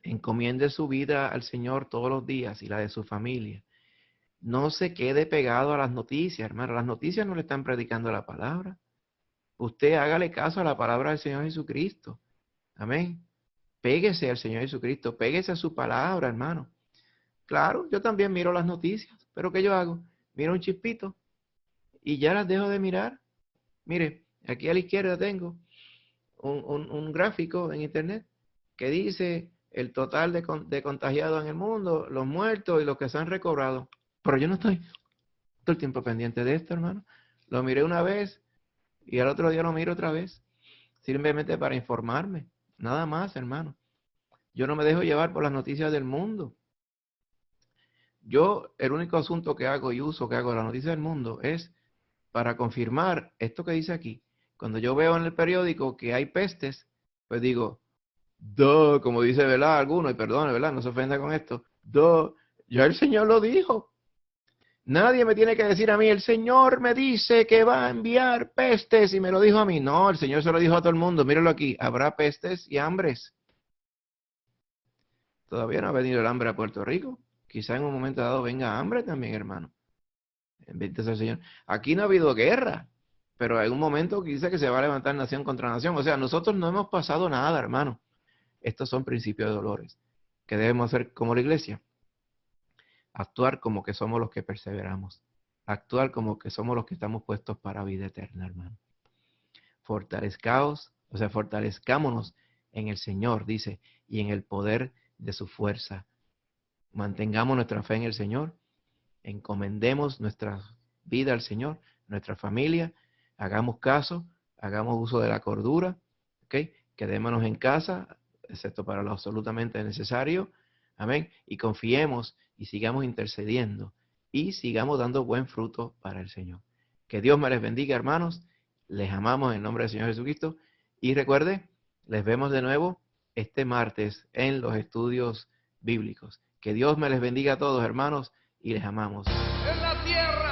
Encomiende su vida al Señor todos los días y la de su familia. No se quede pegado a las noticias, hermano. Las noticias no le están predicando la palabra. Usted hágale caso a la palabra del Señor Jesucristo. Amén. Péguese al Señor Jesucristo, péguese a su palabra, hermano. Claro, yo también miro las noticias, pero ¿qué yo hago? Miro un chispito y ya las dejo de mirar. Mire, aquí a la izquierda tengo un gráfico en internet que dice el total de contagiados en el mundo, los muertos y los que se han recobrado. Pero yo no estoy todo el tiempo pendiente de esto, hermano. Lo miré una vez y al otro día lo miro otra vez. Simplemente para informarme. Nada más, hermano. Yo no me dejo llevar por las noticias del mundo. Yo, el único asunto que hago y uso que hago de las noticias del mundo es para confirmar esto que dice aquí. Cuando yo veo en el periódico que hay pestes, pues digo, duh, como dice, ¿verdad? Alguno, y perdone, ¿verdad? No se ofenda con esto. Duh, ya el Señor lo dijo. Nadie me tiene que decir a mí, el Señor me dice que va a enviar pestes y me lo dijo a mí. No, el Señor se lo dijo a todo el mundo. Míralo aquí, habrá pestes y hambres. Todavía no ha venido el hambre a Puerto Rico. Quizá en un momento dado venga hambre también, hermano. Bendito sea el Señor. Aquí no ha habido guerra, pero en un momento dice que se va a levantar nación contra nación. O sea, nosotros no hemos pasado nada, hermano. Estos son principios de dolores que debemos hacer como la iglesia. Actuar como que somos los que perseveramos. Actuar como que somos los que estamos puestos para vida eterna, hermano. Fortalezcámonos en el Señor, dice, y en el poder de su fuerza. Mantengamos nuestra fe en el Señor, encomendemos nuestra vida al Señor, nuestra familia, hagamos caso, hagamos uso de la cordura, ¿ok? Quedémonos en casa, excepto para lo absolutamente necesario, amén, y confiemos y sigamos intercediendo y sigamos dando buen fruto para el Señor. Que Dios me les bendiga, hermanos, les amamos en nombre del Señor Jesucristo y recuerde, les vemos de nuevo este martes en los estudios bíblicos. Que Dios me les bendiga a todos, hermanos, y les amamos. En la tierra.